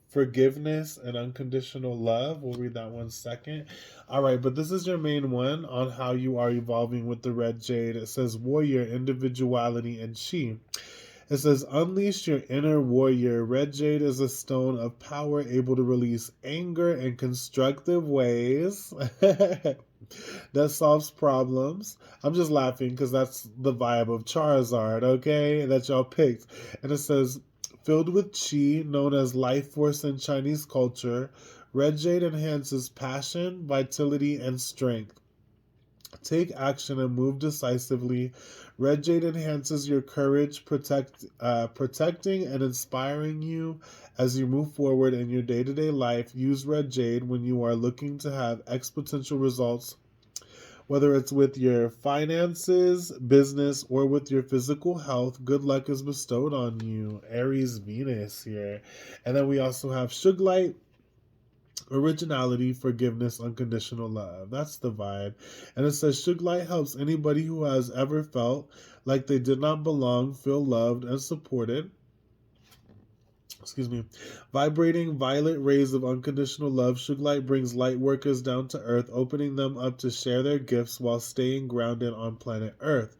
Forgiveness, and Unconditional Love. We'll read that one second. All right, but this is your main one on how you are evolving with the Red Jade. It says Warrior, Individuality, and Chi. It says, unleash your inner warrior. Red Jade is a stone of power able to release anger in constructive ways that solves problems. I'm just laughing because that's the vibe of Charizard, okay, that y'all picked. And it says, filled with chi, known as life force in Chinese culture, Red Jade enhances passion, vitality, and strength. Take action and move decisively. Red Jade enhances your courage, protecting and inspiring you as you move forward in your day-to-day life. Use Red Jade when you are looking to have exponential results, whether it's with your finances, business, or with your physical health. Good luck is bestowed on you. Aries Venus here. And then we also have Suglight, Originality, Forgiveness, Unconditional Love. That's the vibe. And it says Suglight helps anybody who has ever felt like they did not belong feel loved and supported. Excuse me. Vibrating violet rays of unconditional love, Suglight brings light workers down to earth, opening them up to share their gifts while staying grounded on planet Earth.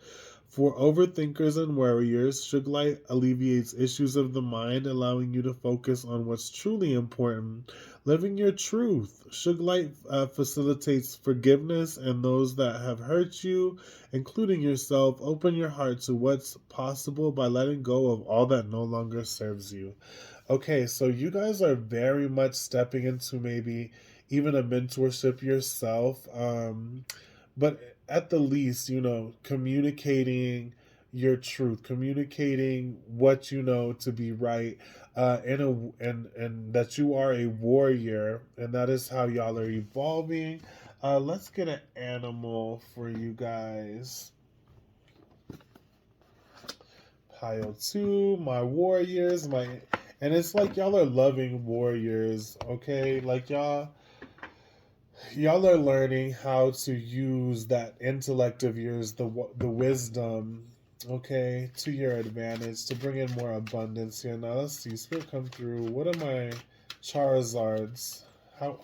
For overthinkers and worriers, Suglight alleviates issues of the mind, allowing you to focus on what's truly important. Living your truth. Suglight facilitates forgiveness and those that have hurt you, including yourself. Open your heart to what's possible by letting go of all that no longer serves you. Okay, so you guys are very much stepping into maybe even a mentorship yourself. But at the least, communicating your truth, communicating what you know to be right, and that you are a warrior, and that is how y'all are evolving. Let's get an animal for you guys. Pile 2, my warriors, and it's like y'all are loving warriors, okay? Like y'all are learning how to use that intellect of yours, the wisdom, okay, to your advantage to bring in more abundance here. Now let's see, Spirit come through. What are my Charizards?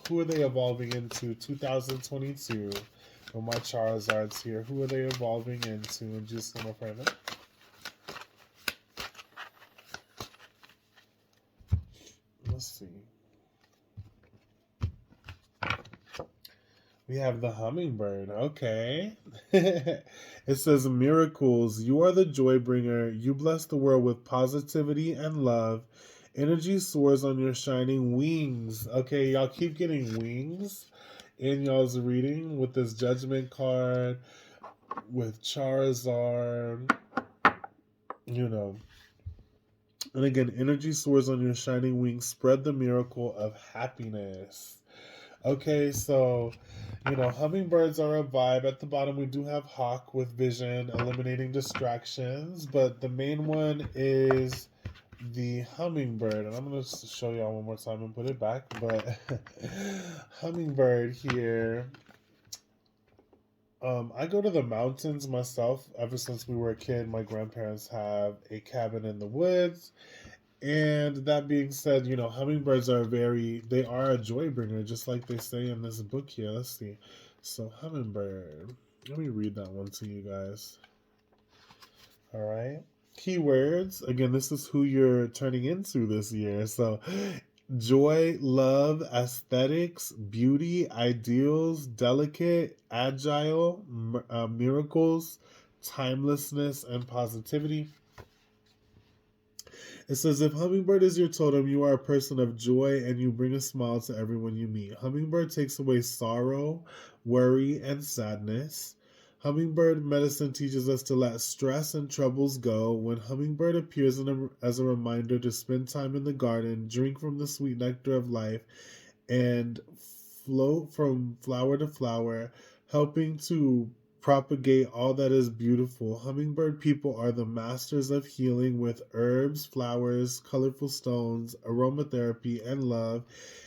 Who are they evolving into 2022? Well, my Charizards here. Who are they evolving into? And just gonna find out. Let's see. We have the Hummingbird. Okay. It says, miracles. You are the joy bringer. You bless the world with positivity and love. Energy soars on your shining wings. Okay, y'all keep getting wings in y'all's reading with this Judgment card, with Charizard, And again, energy soars on your shining wings. Spread the miracle of happiness. Okay, so, hummingbirds are a vibe. At the bottom, we do have hawk with vision, eliminating distractions. But the main one is the hummingbird. And I'm going to show y'all one more time and put it back. But hummingbird here. I go to the mountains myself. Ever since we were a kid, my grandparents have a cabin in the woods. And that being said, hummingbirds they are a joy bringer, just like they say in this book here. Let's see. So, hummingbird. Let me read that one to you guys. All right. Keywords. Again, this is who you're turning into this year. So, joy, love, aesthetics, beauty, ideals, delicate, agile, miracles, timelessness, and positivity. It says, if hummingbird is your totem, you are a person of joy and you bring a smile to everyone you meet. Hummingbird takes away sorrow, worry, and sadness. Hummingbird medicine teaches us to let stress and troubles go. When hummingbird appears as a reminder to spend time in the garden, drink from the sweet nectar of life, and float from flower to flower, helping to propagate all that is beautiful. Hummingbird people are the masters of healing with herbs, flowers, colorful stones, aromatherapy, and love.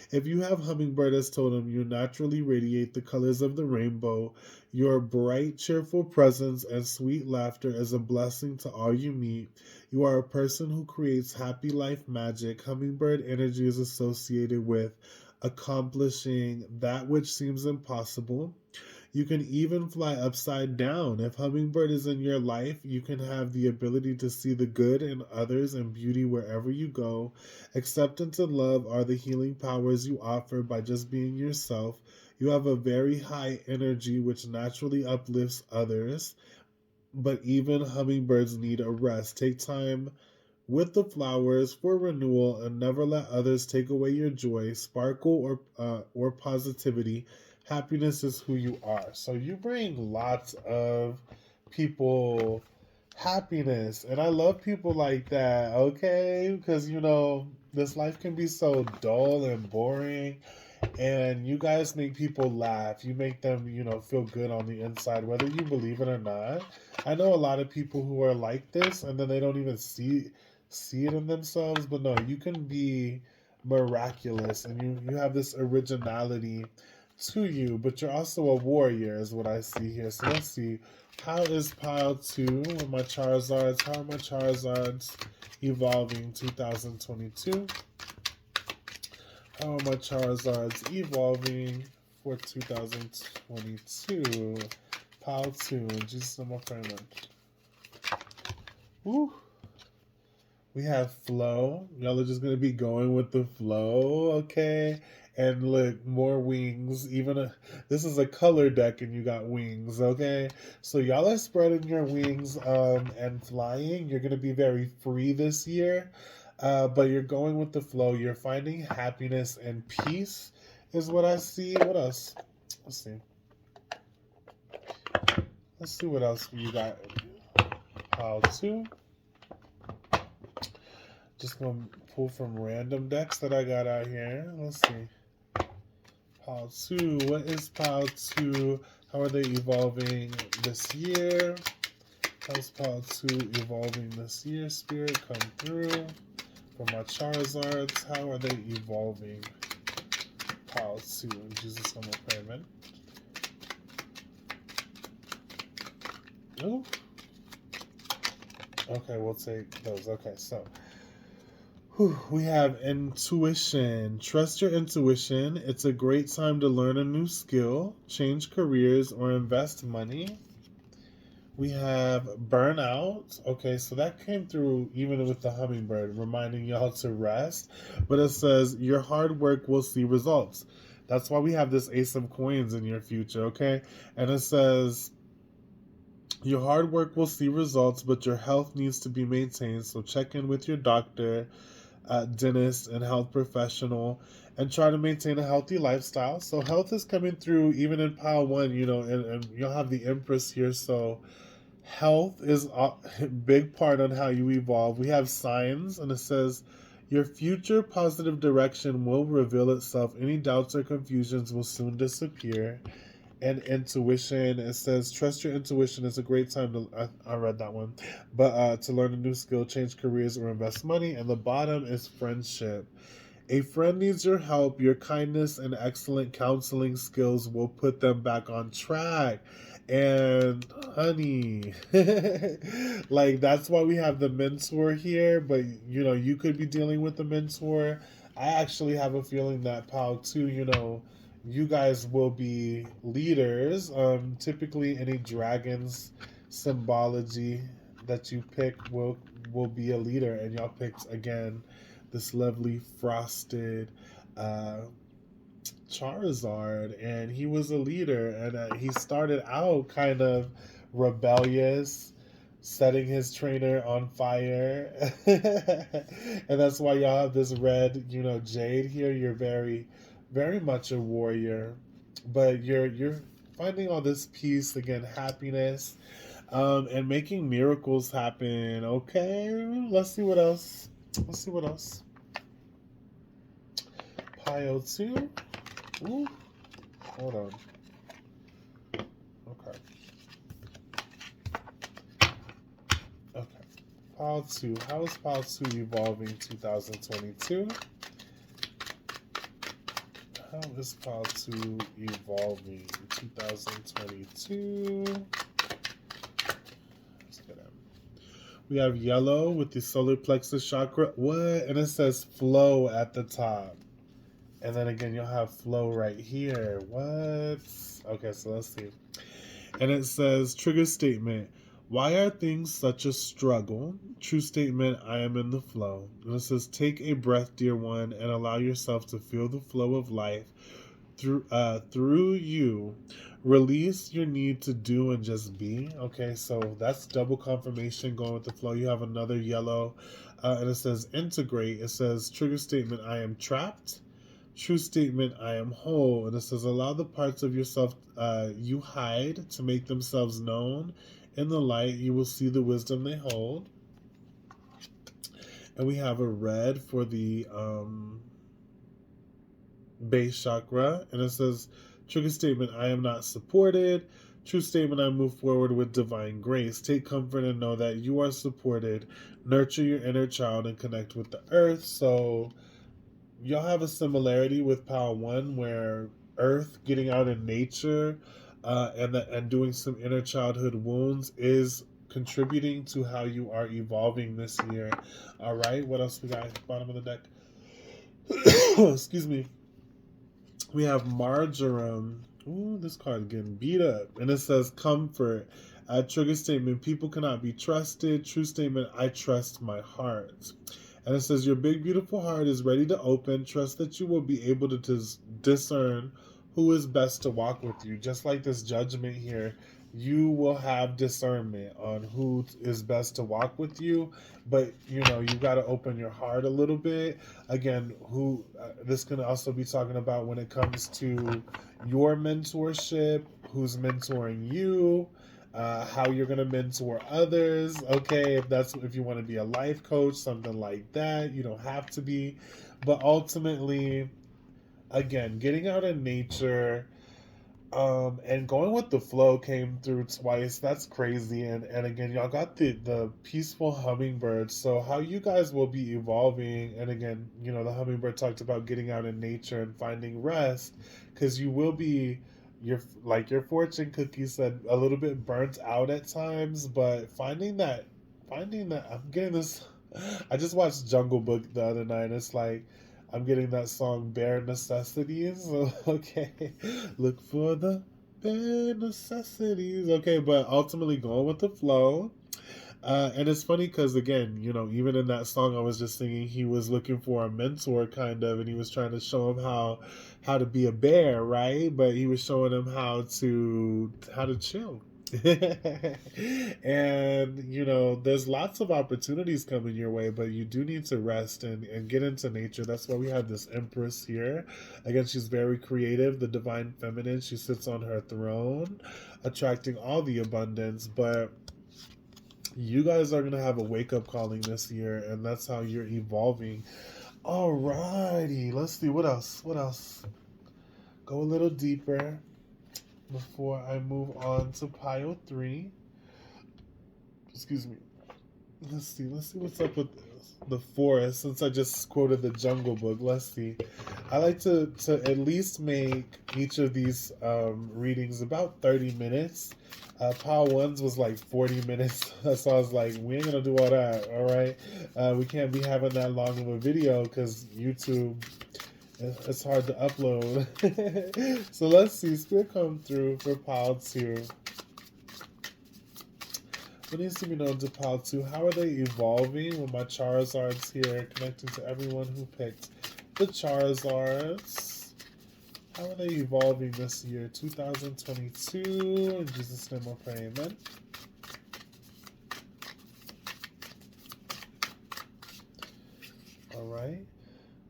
If you have hummingbird as totem, you naturally radiate the colors of the rainbow. Your bright, cheerful presence and sweet laughter is a blessing to all you meet. You are a person who creates happy life magic. Hummingbird energy is associated with accomplishing that which seems impossible. You can even fly upside down. If hummingbird is in your life, you can have the ability to see the good in others and beauty wherever you go. Acceptance and love are the healing powers you offer by just being yourself. You have a very high energy which naturally uplifts others, but even hummingbirds need a rest. Take time with the flowers for renewal and never let others take away your joy, sparkle, or positivity. Happiness is who you are. So you bring lots of people happiness, and I love people like that. Okay, because this life can be so dull and boring, and you guys make people laugh. You make them, feel good on the inside, whether you believe it or not. I know a lot of people who are like this, and then they don't even see it in themselves. But no, you can be miraculous, and you have this originality to you. But you're also a warrior, is what I see here. So let's see. How is pile 2 with my Charizards? How are my Charizards evolving 2022? How are my Charizards evolving for 2022? Pile 2. Jesus, my friend. Woo. We have flow. Y'all are just going to be going with the flow, okay? And look, more wings. This is a color deck and you got wings, okay? So y'all are spreading your wings and flying. You're going to be very free this year. But you're going with the flow. You're finding happiness and peace is what I see. What else? Let's see. Let's see what else you got. Pile 2. Just going to pull from random decks that I got out here. Let's see. Pile 2. What is Pile 2? How are they evolving this year? How's Pile 2 evolving this year? Spirit, come through. For my Charizards, how are they evolving? Pile 2. In Jesus' name, I pray, amen. Oh. Okay, we'll take those. Okay, so we have intuition. Trust your intuition. It's a great time to learn a new skill, change careers, or invest money. We have burnout. Okay, so that came through even with the hummingbird, reminding y'all to rest. But it says your hard work will see results. That's why we have this Ace of Coins in your future, okay? And it says your hard work will see results, but your health needs to be maintained. So check in with your doctor, dentist, and health professional, and try to maintain a healthy lifestyle. So health is coming through even in pile 1, and you'll have the Empress here. So Health is a big part on how you evolve. We have signs, and it says, your future positive direction will reveal itself. Any doubts or confusions will soon disappear. And intuition, it says, trust your intuition. It's a great time to, I read that one, but to learn a new skill, change careers, or invest money. And the bottom is friendship. A friend needs your help. Your kindness and excellent counseling skills will put them back on track. And honey, like that's why we have the mentor here. But you could be dealing with the mentor. I actually have a feeling that Pal too. You guys will be leaders. Typically, any dragons symbology that you pick will be a leader, and y'all picked again this lovely frosted uh, Charizard, and he was a leader, and he started out kind of rebellious, setting his trainer on fire, and that's why y'all have this red, jade here. You're very, very much a warrior, but you're finding all this peace again, happiness, and making miracles happen. Okay, let's see what else. Let's see what else. Pile 2. Ooh, hold on. Okay. Okay. Pile 2. How is Pile 2 evolving 2022? How is Pile 2 evolving 2022? Let's get it. We have yellow with the solar plexus chakra. What? And it says flow at the top. And then again, you'll have flow right here. What? Okay, so let's see. And it says, trigger statement. Why are things such a struggle? True statement, I am in the flow. And it says, take a breath, dear one, and allow yourself to feel the flow of life through you. Release your need to do and just be. Okay, so that's double confirmation going with the flow. You have another yellow, and it says integrate. It says, trigger statement, I am trapped. True statement, I am whole. And it says, allow the parts of yourself you hide to make themselves known. In the light, you will see the wisdom they hold. And we have a red for the base chakra. And it says, trigger statement, I am not supported. True statement, I move forward with divine grace. Take comfort and know that you are supported. Nurture your inner child and connect with the earth. So y'all have a similarity with Pile 1 where Earth getting out in nature and doing some inner childhood wounds is contributing to how you are evolving this year. All right, what else we got at the bottom of the deck? Excuse me. We have Marjoram. Ooh, this card getting beat up. And it says comfort. Trigger statement, people cannot be trusted. True statement, I trust my heart. And it says, your big, beautiful heart is ready to open. Trust that you will be able to discern who is best to walk with you. Just like this judgment here, you will have discernment on who is best to walk with you. But, you got to open your heart a little bit. Again, this can also be talking about when it comes to your mentorship, who's mentoring you, how you're going to mentor others. Okay, if you want to be a life coach, something like that, you don't have to be. But ultimately, again, getting out in nature and going with the flow came through twice. That's crazy. And again, y'all got the peaceful hummingbird. So how you guys will be evolving, and again, the hummingbird talked about getting out in nature and finding rest, because you will be your fortune cookie said, a little bit burnt out at times, but finding that I'm getting this. I just watched Jungle Book the other night. It's like I'm getting that song Bare Necessities. Okay. Look for the bare necessities. Okay, but ultimately going with the flow. And it's funny because, again, even in that song I was just singing, he was looking for a mentor, kind of, and he was trying to show him how to be a bear, right? But he was showing him how to chill. And there's lots of opportunities coming your way, but you do need to rest and get into nature. That's why we have this Empress here. Again, she's very creative, the divine feminine. She sits on her throne, attracting all the abundance. But You guys are gonna have a wake up calling this year, and that's how you're evolving. Alrighty, let's see what else. What else? Go a little deeper before I move on to pile three. Excuse me. Let's see. Let's see what's up with the forest. Since I just quoted the Jungle Book, let's see. I like to at least make each of these readings about 30 minutes. Pile ones was like 40 minutes, so I was like, we ain't gonna do all that. All right, we can't be having that long of a video because YouTube. It's hard to upload. So let's see. Spirit come through for pile two. What needs to be known to pile two? How are they evolving with my Charizards here, connecting to everyone who picked the Charizards? How are they evolving this year, 2022? In Jesus' name I pray, amen. All right.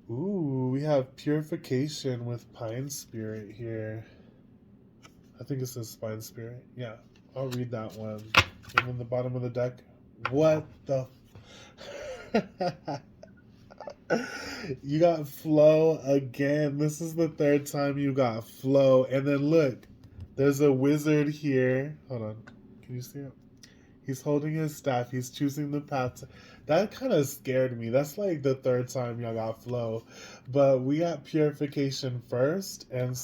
Ooh, we have Purification with Pine Spirit here. I think it says Spine Spirit. Yeah, I'll read that one. And on the bottom of the deck, what the? You got Flow again. This is the third time you got Flow. And then look, there's a wizard here. Hold on. Can you see it? He's holding his staff. He's choosing the path. That kind of scared me. That's like the third time y'all got Flow. But we got Purification first. And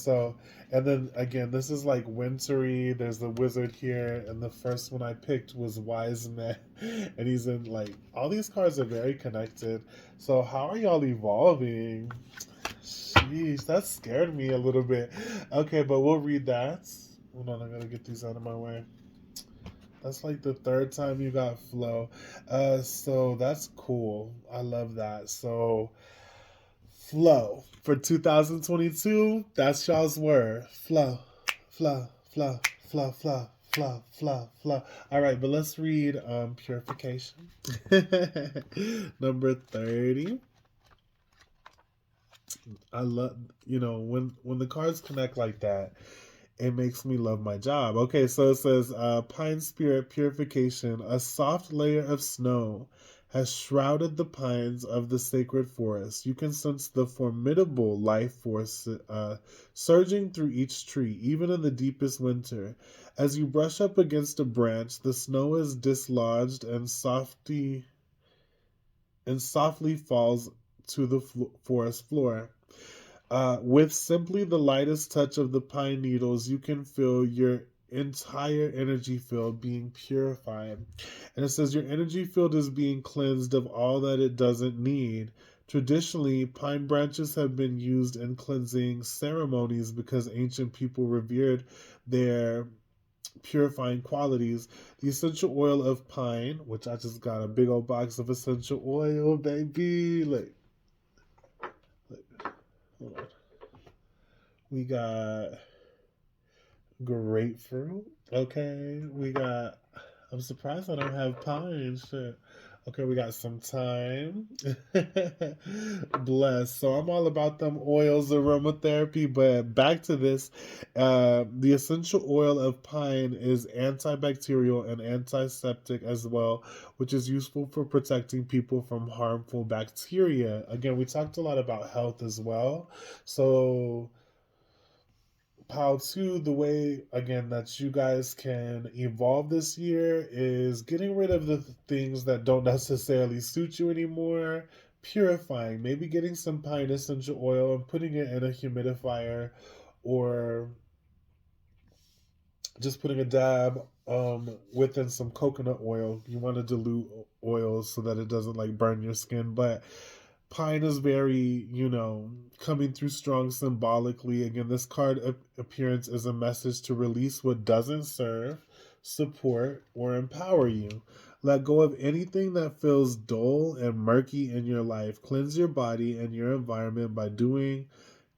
then again, this is like wintry. There's the wizard here. And the first one I picked was Wise Man. And he's in like, all these cards are very connected. So how are y'all evolving? Sheesh, that scared me a little bit. Okay, but we'll read that. Hold on, I gotta get these out of my way. That's like the third time you got Flow. So that's cool. I love that. So Flow for 2022, that's y'all's word. Flow, flow, flow, flow, flow, flow, flow, flow. All right, but let's read Purification. Number 30. I love, when the cards connect like that, it makes me love my job. Okay, so it says Pine Spirit Purification. A soft layer of snow has shrouded the pines of the sacred forest. You can sense the formidable life force surging through each tree, even in the deepest winter. As you brush up against a branch, the snow is dislodged and softly falls to the forest floor. With simply the lightest touch of the pine needles, you can feel your entire energy field being purified. And it says your energy field is being cleansed of all that it doesn't need. Traditionally, pine branches have been used in cleansing ceremonies because ancient people revered their purifying qualities. The essential oil of pine, which I just got a big old box of essential oil, baby. Hold on. We got grapefruit. Okay. I'm surprised I don't have pine. Shit. Okay, we got some thyme. Bless. So I'm all about them oils, aromatherapy, but back to this. The essential oil of pine is antibacterial and antiseptic as well, which is useful for protecting people from harmful bacteria. Again, we talked a lot about health as well. So how to the way again that you guys can evolve this year is getting rid of the things that don't necessarily suit you anymore, purifying, maybe getting some pine essential oil and putting it in a humidifier, or just putting a dab within some coconut oil. You want to dilute oils so that it doesn't like burn your skin, but pine is very, coming through strong symbolically. Again, this card appearance is a message to release what doesn't serve, support, or empower you. Let go of anything that feels dull and murky in your life. Cleanse your body and your environment by doing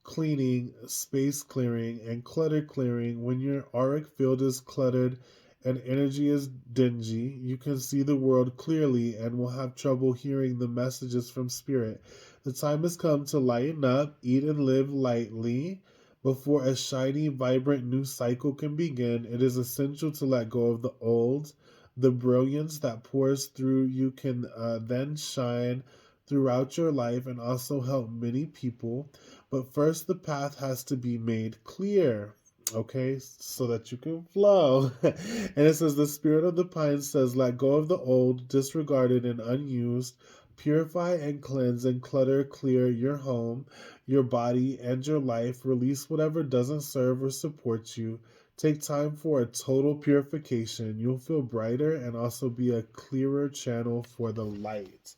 cleaning, space clearing, and clutter clearing. When your auric field is cluttered and energy is dingy, you can see the world clearly and will have trouble hearing the messages from spirit. The time has come to lighten up, eat and live lightly. Before a shiny, vibrant new cycle can begin, it is essential to let go of the old, The brilliance that pours through you can then shine throughout your life and also help many people. But first, the path has to be made clear, okay, so that you can flow. And it says, the spirit of the pine says, let go of the old, disregarded, and unused. Purify and cleanse and clutter clear your home, your body, and your life. Release whatever doesn't serve or support you. Take time for a total purification. You'll feel brighter and also be a clearer channel for the light.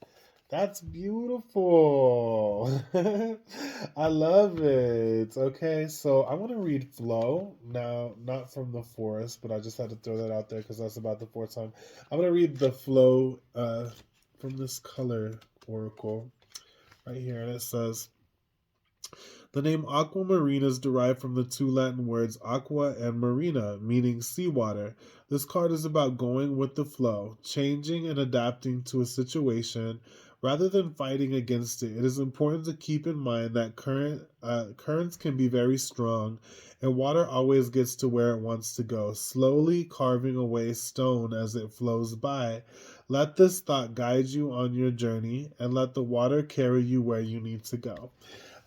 That's beautiful. I love it. Okay, so I want to read Flow now, not from the forest, but I just had to throw that out there because that's about the fourth time. I'm going to read the Flow from this color oracle right here, and it says, the name aquamarine is derived from the two Latin words aqua and marina, meaning seawater. This card is about going with the flow, changing and adapting to a situation rather than fighting against it. It is important to keep in mind that currents can be very strong, and water always gets to where it wants to go, slowly carving away stone as it flows by. Let this thought guide you on your journey, and let the water carry you where you need to go.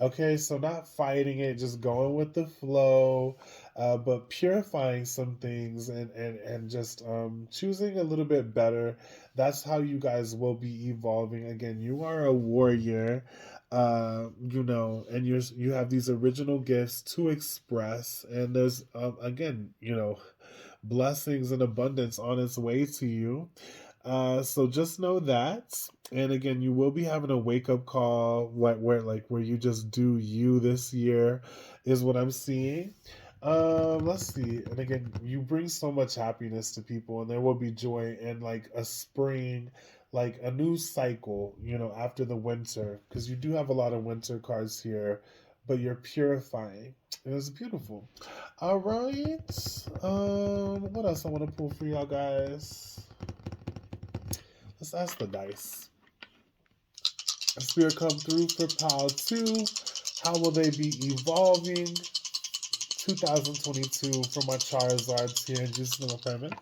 Okay, so not fighting it, just going with the flow, but purifying some things and just choosing a little bit better. That's how you guys will be evolving. Again, you are a warrior, and you have these original gifts to express, and there's again, blessings and abundance on its way to you. So just know that. And again, you will be having a wake up call where you just do you this year is what I'm seeing. Let's see. And again, you bring so much happiness to people, and there will be joy and like a spring, like a new cycle, after the winter, because you do have a lot of winter cards here, but you're purifying. It was beautiful. All right. What else I want to pull for y'all guys? Let's ask the dice. A spirit come through for pile 2. How will they be evolving? 2022 for my Charizards here in Juice and Apartment.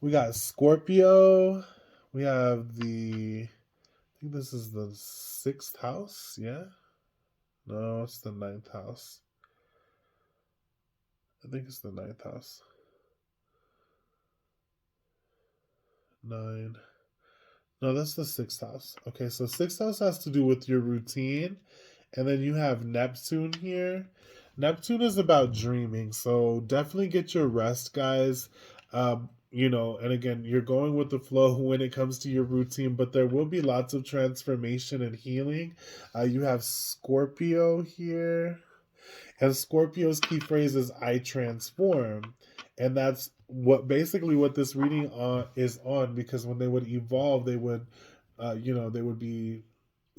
We got Scorpio. We have I think this is the 6th house. Yeah? No, it's the 9th house. I think it's the 9th house. 9. No, that's the 6th house. Okay, so 6th house has to do with your routine. And then you have Neptune here. Neptune is about dreaming. So definitely get your rest, guys. And again, you're going with the flow when it comes to your routine, but there will be lots of transformation and healing. You have Scorpio here. And Scorpio's key phrase is I transform. And that's what this reading is on, because when they would evolve, they would they would be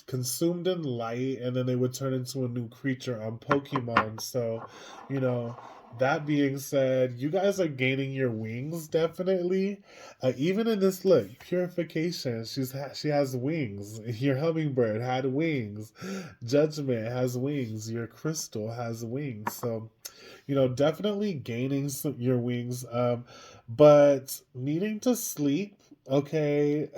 consumed in light, and then they would turn into a new creature on Pokemon. So, you know, that being said, you guys are gaining your wings definitely. Even in this look, purification, she has wings. Your hummingbird had wings. Judgment has wings. Your crystal has wings. So, definitely gaining your wings, but needing to sleep. Okay.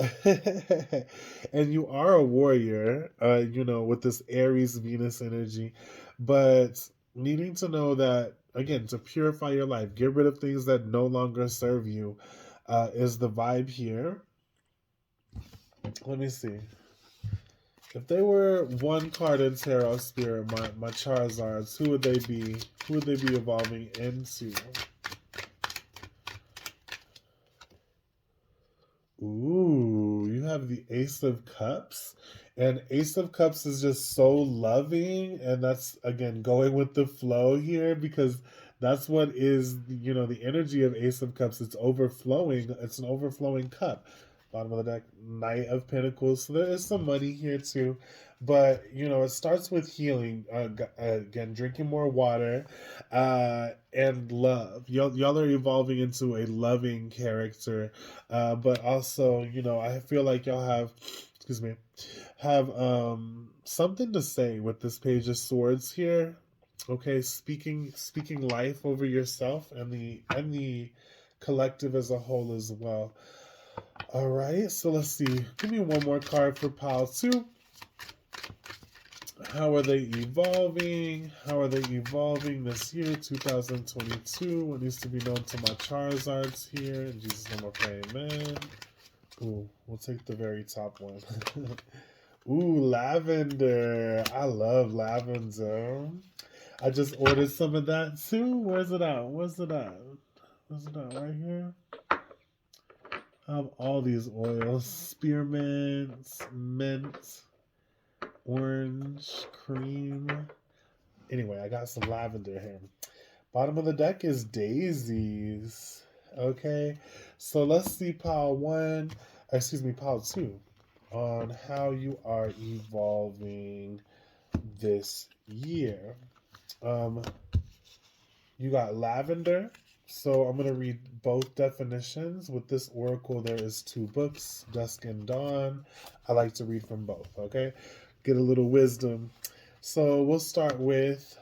And you are a warrior, with this Aries Venus energy, but needing to know that, again, to purify your life, get rid of things that no longer serve you, is the vibe here. Let me see. If they were one card in Tarot Spirit, my Charizards, who would they be? Who would they be evolving into? Ooh, you have the Ace of Cups. And Ace of Cups is just so loving. And that's, again, going with the flow here, because that's what is, the energy of Ace of Cups. It's overflowing. It's an overflowing cup. Bottom of the deck, Knight of Pentacles. So there is some money here too. But, it starts with healing. Again, drinking more water, and love. Y'all are evolving into a loving character. But also, I feel like y'all excuse me, have something to say with this Page of Swords here. Okay, speaking life over yourself, and the collective as a whole as well. All right, so let's see. Give me one more card for pile 2. How are they evolving? How are they evolving this year, 2022? What needs to be known to my Charizards here? In Jesus' name I pray, amen. Ooh, we'll take the very top one. Ooh, lavender. I love lavender. I just ordered some of that too. Where's it at? Where's it at? Where's it at? Right here? I have all these oils. Spearmint, mint, orange, cream. Anyway, I got some lavender here. Bottom of the deck is daisies. Okay, so let's see pile 2 on how you are evolving this year. Um, you got lavender. So I'm going to read both definitions. With this oracle, there is 2 books, Dusk and Dawn. I like to read from both, okay? Get a little wisdom. So we'll start with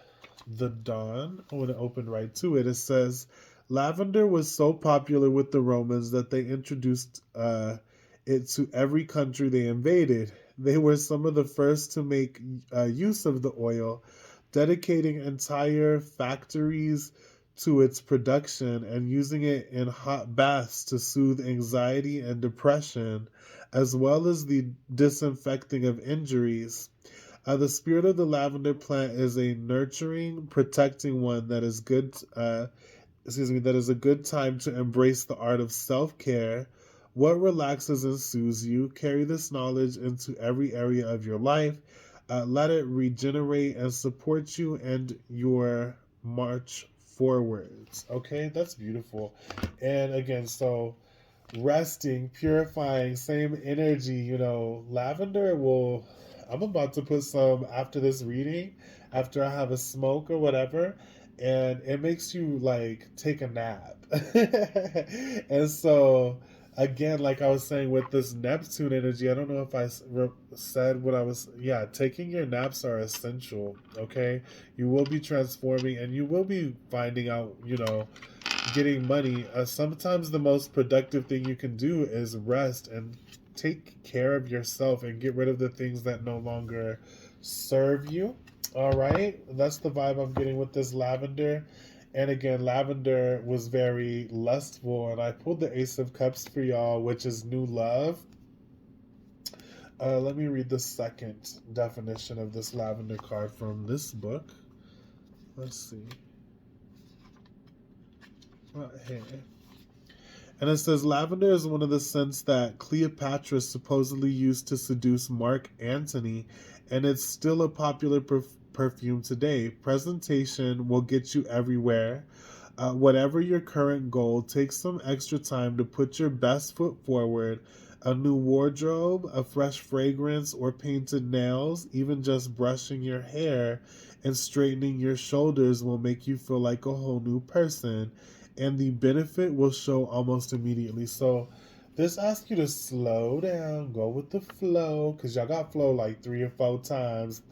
the Dawn. I'm going to open right to it. It says, lavender was so popular with the Romans that they introduced it to every country they invaded. They were some of the first to make use of the oil, dedicating entire factories to its production and using it in hot baths to soothe anxiety and depression, as well as the disinfecting of injuries. The spirit of the lavender plant is a nurturing, protecting one that is good. That is a good time to embrace the art of self-care. What relaxes and soothes you? Carry this knowledge into every area of your life. Let it regenerate and support you and your march forwards. Okay, that's beautiful. And again, so resting, purifying, same energy, lavender will. I'm about to put some after this reading, after I have a smoke or whatever, and it makes you like take a nap. And so, again, like I was saying with this Neptune energy, I don't know if I said what I was. Yeah, taking your naps are essential, okay? You will be transforming and you will be finding out, getting money. Sometimes the most productive thing you can do is rest and take care of yourself and get rid of the things that no longer serve you. All right, that's the vibe I'm getting with this lavender. And again, lavender was very lustful, and I pulled the Ace of Cups for y'all, which is new love. Let me read the second definition of this lavender card from this book. Let's see. Hey. And it says lavender is one of the scents that Cleopatra supposedly used to seduce Mark Antony, and it's still a popular perfume today. Presentation will get you everywhere. Whatever your current goal, take some extra time to put your best foot forward. A new wardrobe, a fresh fragrance, or painted nails, even just brushing your hair and straightening your shoulders will make you feel like a whole new person, and the benefit will show almost immediately. So this asks you to slow down, go with the flow, because y'all got flow like 3 or 4 times.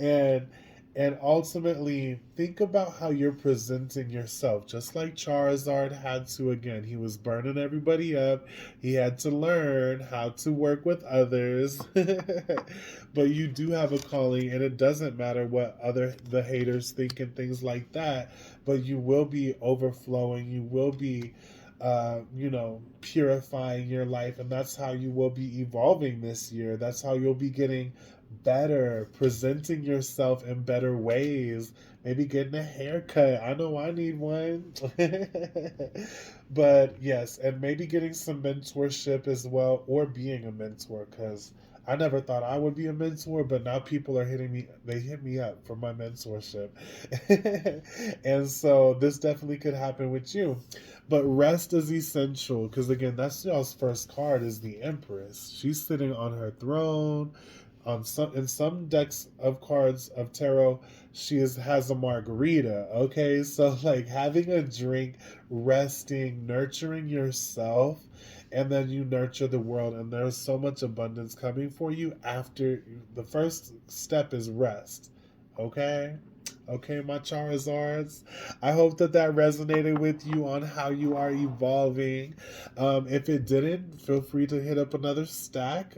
and and ultimately think about how you're presenting yourself. Just like Charizard had to, again, he was burning everybody up. He had to learn how to work with others. But you do have a calling, and it doesn't matter what the haters think and things like that. But you will be overflowing. You will be purifying your life, and that's how you will be evolving this year. That's how you'll be getting better, presenting yourself in better ways, maybe getting a haircut. I know I need one. But yes, and maybe getting some mentorship as well, or being a mentor, because I never thought I would be a mentor, but now people are they hit me up for my mentorship. And so this definitely could happen with you. But rest is essential, because again, that's y'all's first card is the Empress. She's sitting on her throne. In some decks of cards of tarot, has a margarita. Okay, so like having a drink, resting, nurturing yourself, and then you nurture the world, and there's so much abundance coming for you after the first step is rest. Okay, Okay, my Charizards. I hope that that resonated with you on how you are evolving. If it didn't, feel free to hit up another stack.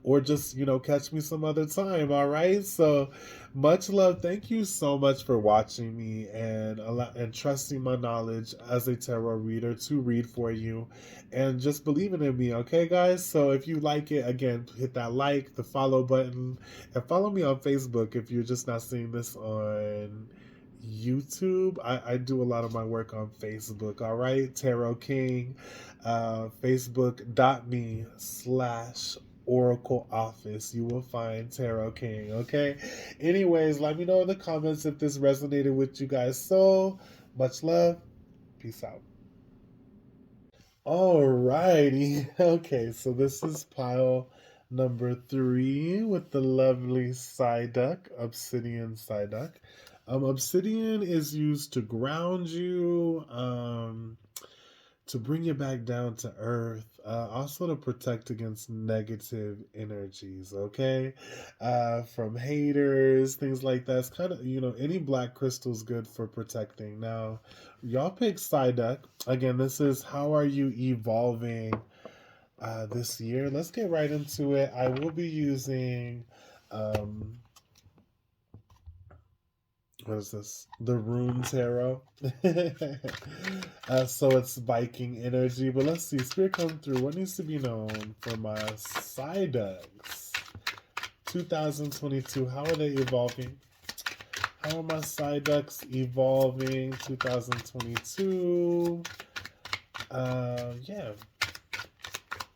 Or just catch me some other time. All right, so much love. Thank you so much for watching me and trusting my knowledge as a tarot reader to read for you, and just believing in me. Okay, guys, so if you like it, again, hit that like, the follow button, and follow me on Facebook if you're just not seeing this on YouTube. I do a lot of my work on Facebook. All right, Tarot King, facebook.me/Oracle Office. You will find Tarot King. Okay. Anyways, let me know in the comments if this resonated with you guys. So much love. Peace out. Alrighty. Okay, so this is pile number 3 with the lovely Psyduck, Obsidian Psyduck. Obsidian is used to ground you. To bring you back down to earth, also to protect against negative energies, okay? From haters, things like that. It's kind of, any black crystal's good for protecting. Now, y'all pick Psyduck. Again, this is how are you evolving this year? Let's get right into it. I will be using. Um, what is this? The Rune Tarot. So it's Viking energy. But let's see. Spirit come through. What needs to be known for my Psyducks? 2022. How are they evolving? How are my Psyducks evolving? 2022. Yeah.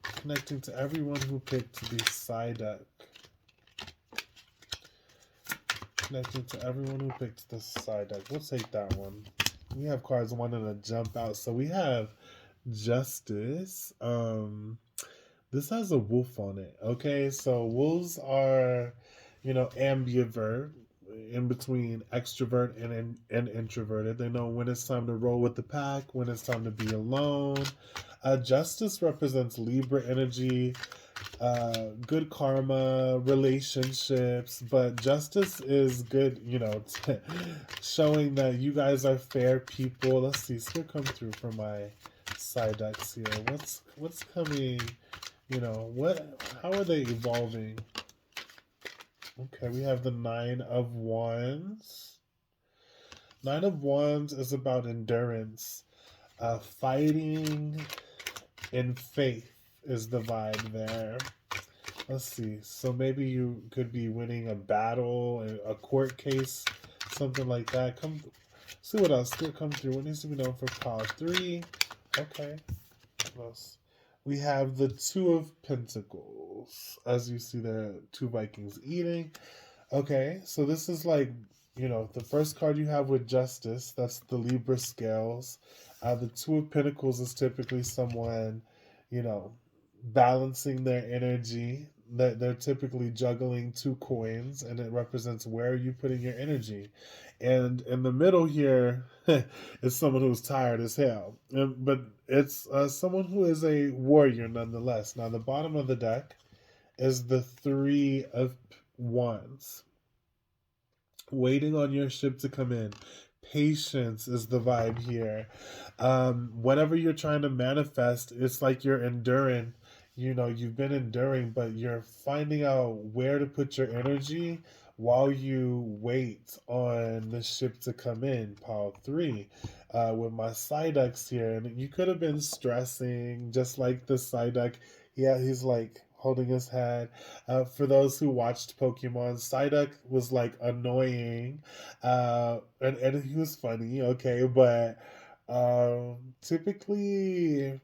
Connecting to everyone who picked the Psyduck. Connecting to everyone who picked the side deck. We'll take that one. We have cards wanting to jump out. So we have Justice. This has a wolf on it. Okay, so wolves are, ambivert, in between extrovert and introverted. They know when it's time to roll with the pack, when it's time to be alone. Justice represents Libra energy, good karma, relationships, but justice is good, showing that you guys are fair people. Let's see, still come through for my side decks here. What's coming? How are they evolving? Okay, we have the Nine of Wands. Nine of Wands is about endurance, fighting, and faith is the vibe there. Let's see. So maybe you could be winning a battle, a court case, something like that. Come see what else could come through. What needs to be known for pile 3? Okay. What else? We have the Two of Pentacles. As you see there, two Vikings eating. Okay, so this is like, the first card you have with Justice, that's the Libra scales. The Two of Pentacles is typically someone, you know, balancing their energy. That they're typically juggling two coins, and it represents where are you putting your energy. And in the middle here is someone who's tired as hell, but it's someone who is a warrior nonetheless. Now the bottom of the deck is the Three of Wands, waiting on your ship to come in. Patience is the vibe here. Whatever you're trying to manifest, it's like you're enduring. You've been enduring, but you're finding out where to put your energy while you wait on the ship to come in. Pile 3. With my Psyducks here, and you could have been stressing, just like the Psyduck. Yeah, he's like holding his head. For those who watched Pokemon, Psyduck was like annoying, and he was funny, okay, but typically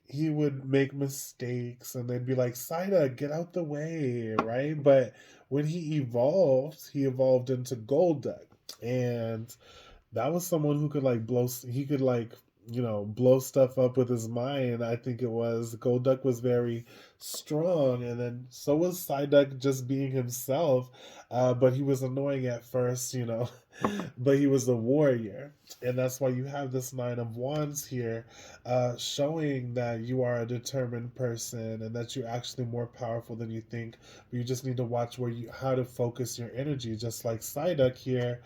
he would make mistakes, and they'd be like, Psyduck, get out the way, right? But when he evolved into Golduck, and that was someone who could like blow. He could like blow stuff up with his mind. I think it was Golduck was very strong, and then so was Psyduck just being himself. But he was annoying at first, but he was a warrior, and that's why you have this Nine of Wands here, showing that you are a determined person and that you're actually more powerful than you think. But you just need to watch how to focus your energy, just like Psyduck here,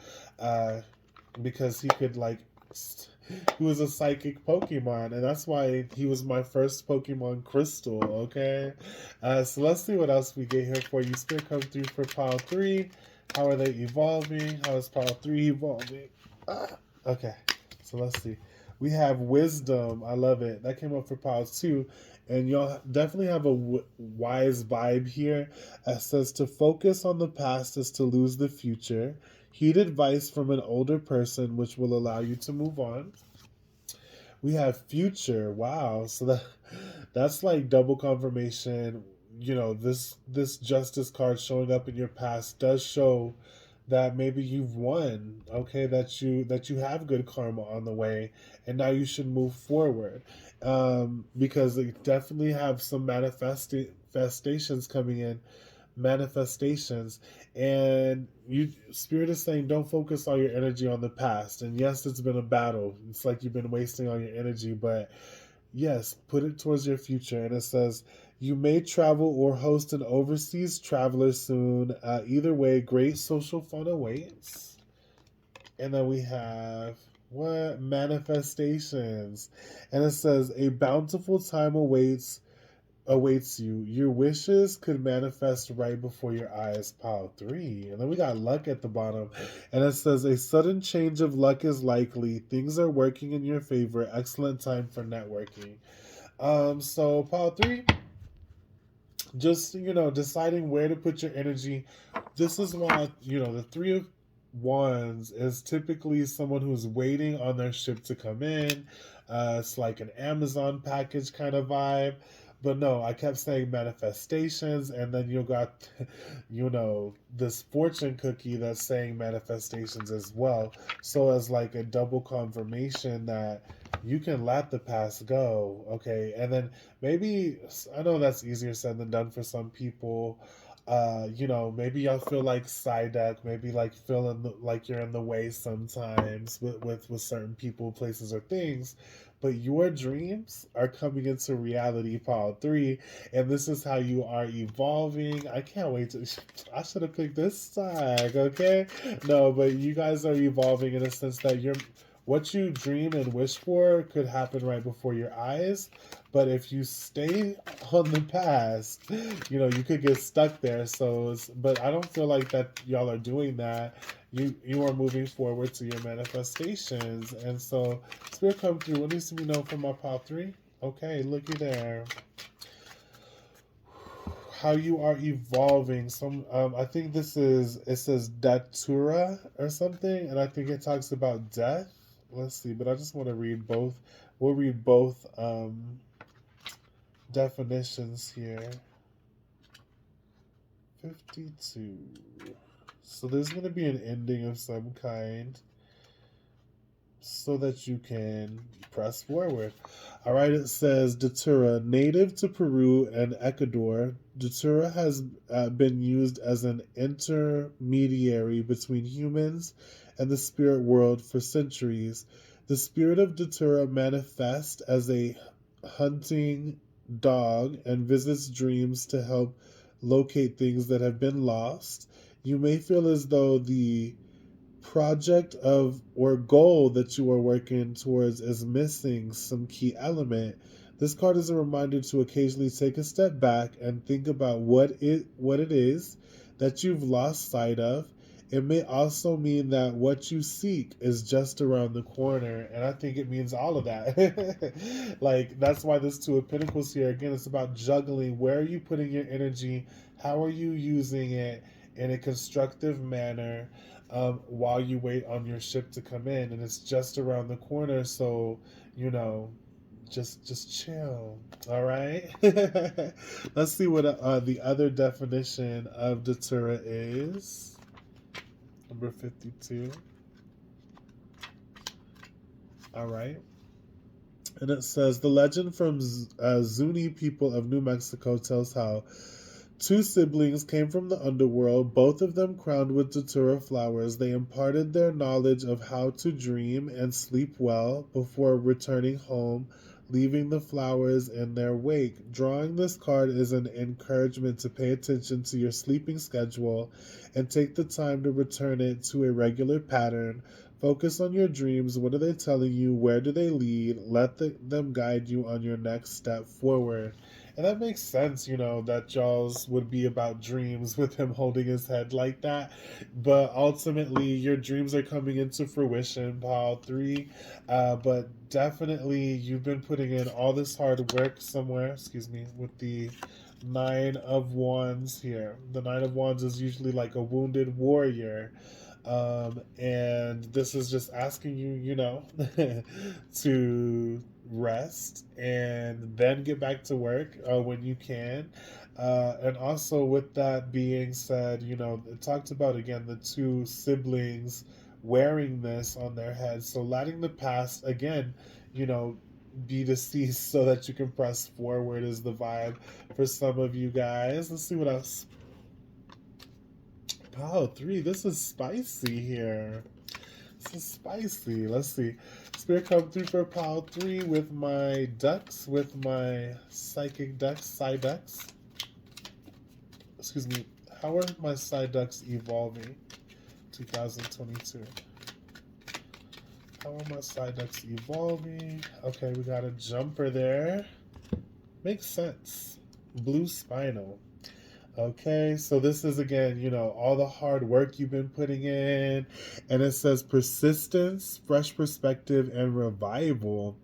because he could he was a psychic Pokemon, and that's why he was my first Pokemon Crystal, okay? So let's see what else we get here for you. Spirit come through for pile 3. How are they evolving? How is pile 3 evolving? Okay, so let's see. We have Wisdom. I love it. That came up for pile 2. And y'all definitely have a wise vibe here. It says to focus on the past is to lose the future. Heed advice from an older person, which will allow you to move on. We have future. Wow. So that's like double confirmation. This justice card showing up in your past does show that maybe you've won, okay, that you have good karma on the way, and now you should move forward, because they definitely have some manifestations coming in, manifestations, and you spirit is saying don't focus all your energy on the past. And yes, it's been a battle, it's like you've been wasting all your energy, but yes, put it towards your future. And it says you may travel or host an overseas traveler soon. Either way, great social fun awaits. And then we have what manifestations, and it says a bountiful time awaits you. Your wishes could manifest right before your eyes. Pile 3. And then we got luck at the bottom. And it says a sudden change of luck is likely. Things are working in your favor. Excellent time for networking. So pile 3, just deciding where to put your energy. This is why the Three of Wands is typically someone who's waiting on their ship to come in. It's like an Amazon package kind of vibe. But no, I kept saying manifestations, and then you got, this fortune cookie that's saying manifestations as well. So as like a double confirmation that you can let the past go, okay? And then maybe, I know that's easier said than done for some people. Maybe y'all feel like Psyduck, maybe like feeling like you're in the way sometimes with certain people, places, or things. But your dreams are coming into reality, pile 3, and this is how you are evolving. I can't wait to. I should have picked this side, okay? No, but you guys are evolving in a sense that what you dream and wish for could happen right before your eyes. But if you stay on the past, you could get stuck there. But I don't feel like that y'all are doing that. You are moving forward to your manifestations, and so Spirit come through. What needs to be known from my pile 3? Okay, looky there. How you are evolving. I think it says Datura or something, and I think it talks about death. Let's see, but I just want to read both. We'll read both definitions here. 52. So there's going to be an ending of some kind so that you can press forward. All right, it says Datura, native to Peru and Ecuador. Datura has been used as an intermediary between humans and the spirit world for centuries. The spirit of Datura manifests as a hunting dog and visits dreams to help locate things that have been lost. You may feel as though the project of or goal that you are working towards is missing some key element. This card is a reminder to occasionally take a step back and think about what it is that you've lost sight of. It may also mean that what you seek is just around the corner, and I think it means all of that. Like, that's why this Two of Pentacles here, again, it's about juggling. Where are you putting your energy? How are you using it in a constructive manner? While you wait on your ship to come in, and it's just around the corner, so just chill. All right. Let's see what the other definition of Datura is. Number 52. All right. And it says the legend from Zuni people of New Mexico tells how two siblings came from the underworld, both of them crowned with datura flowers. They imparted their knowledge of how to dream and sleep well before returning home, leaving the flowers in their wake. Drawing this card is an encouragement to pay attention to your sleeping schedule and take the time to return it to a regular pattern. Focus on your dreams. What are they telling you? Where do they lead? Let them guide you on your next step forward. And that makes sense, that y'all's would be about dreams with him holding his head like that. But ultimately, your dreams are coming into fruition, pile three. But definitely, you've been putting in all this hard work somewhere, excuse me, with the Nine of Wands here. The Nine of Wands is usually like a wounded warrior. And this is just asking you, to rest and then get back to work when you can. And also, with that being said, it talked about again the two siblings wearing this on their heads. So, letting the past again, you know, be deceased so that you can press forward is the vibe for some of you guys. Let's see what else. Pile three. This is spicy here. This is spicy. Let's see. Spirit come through for pile three with my ducks, with my psychic ducks, side ducks. Excuse me. How are my side ducks evolving? 2022. How are my side ducks evolving? Okay, we got a jumper there. Makes sense. Blue spinal. Okay, so this is again, all the hard work you've been putting in. And it says persistence, fresh perspective, and revival.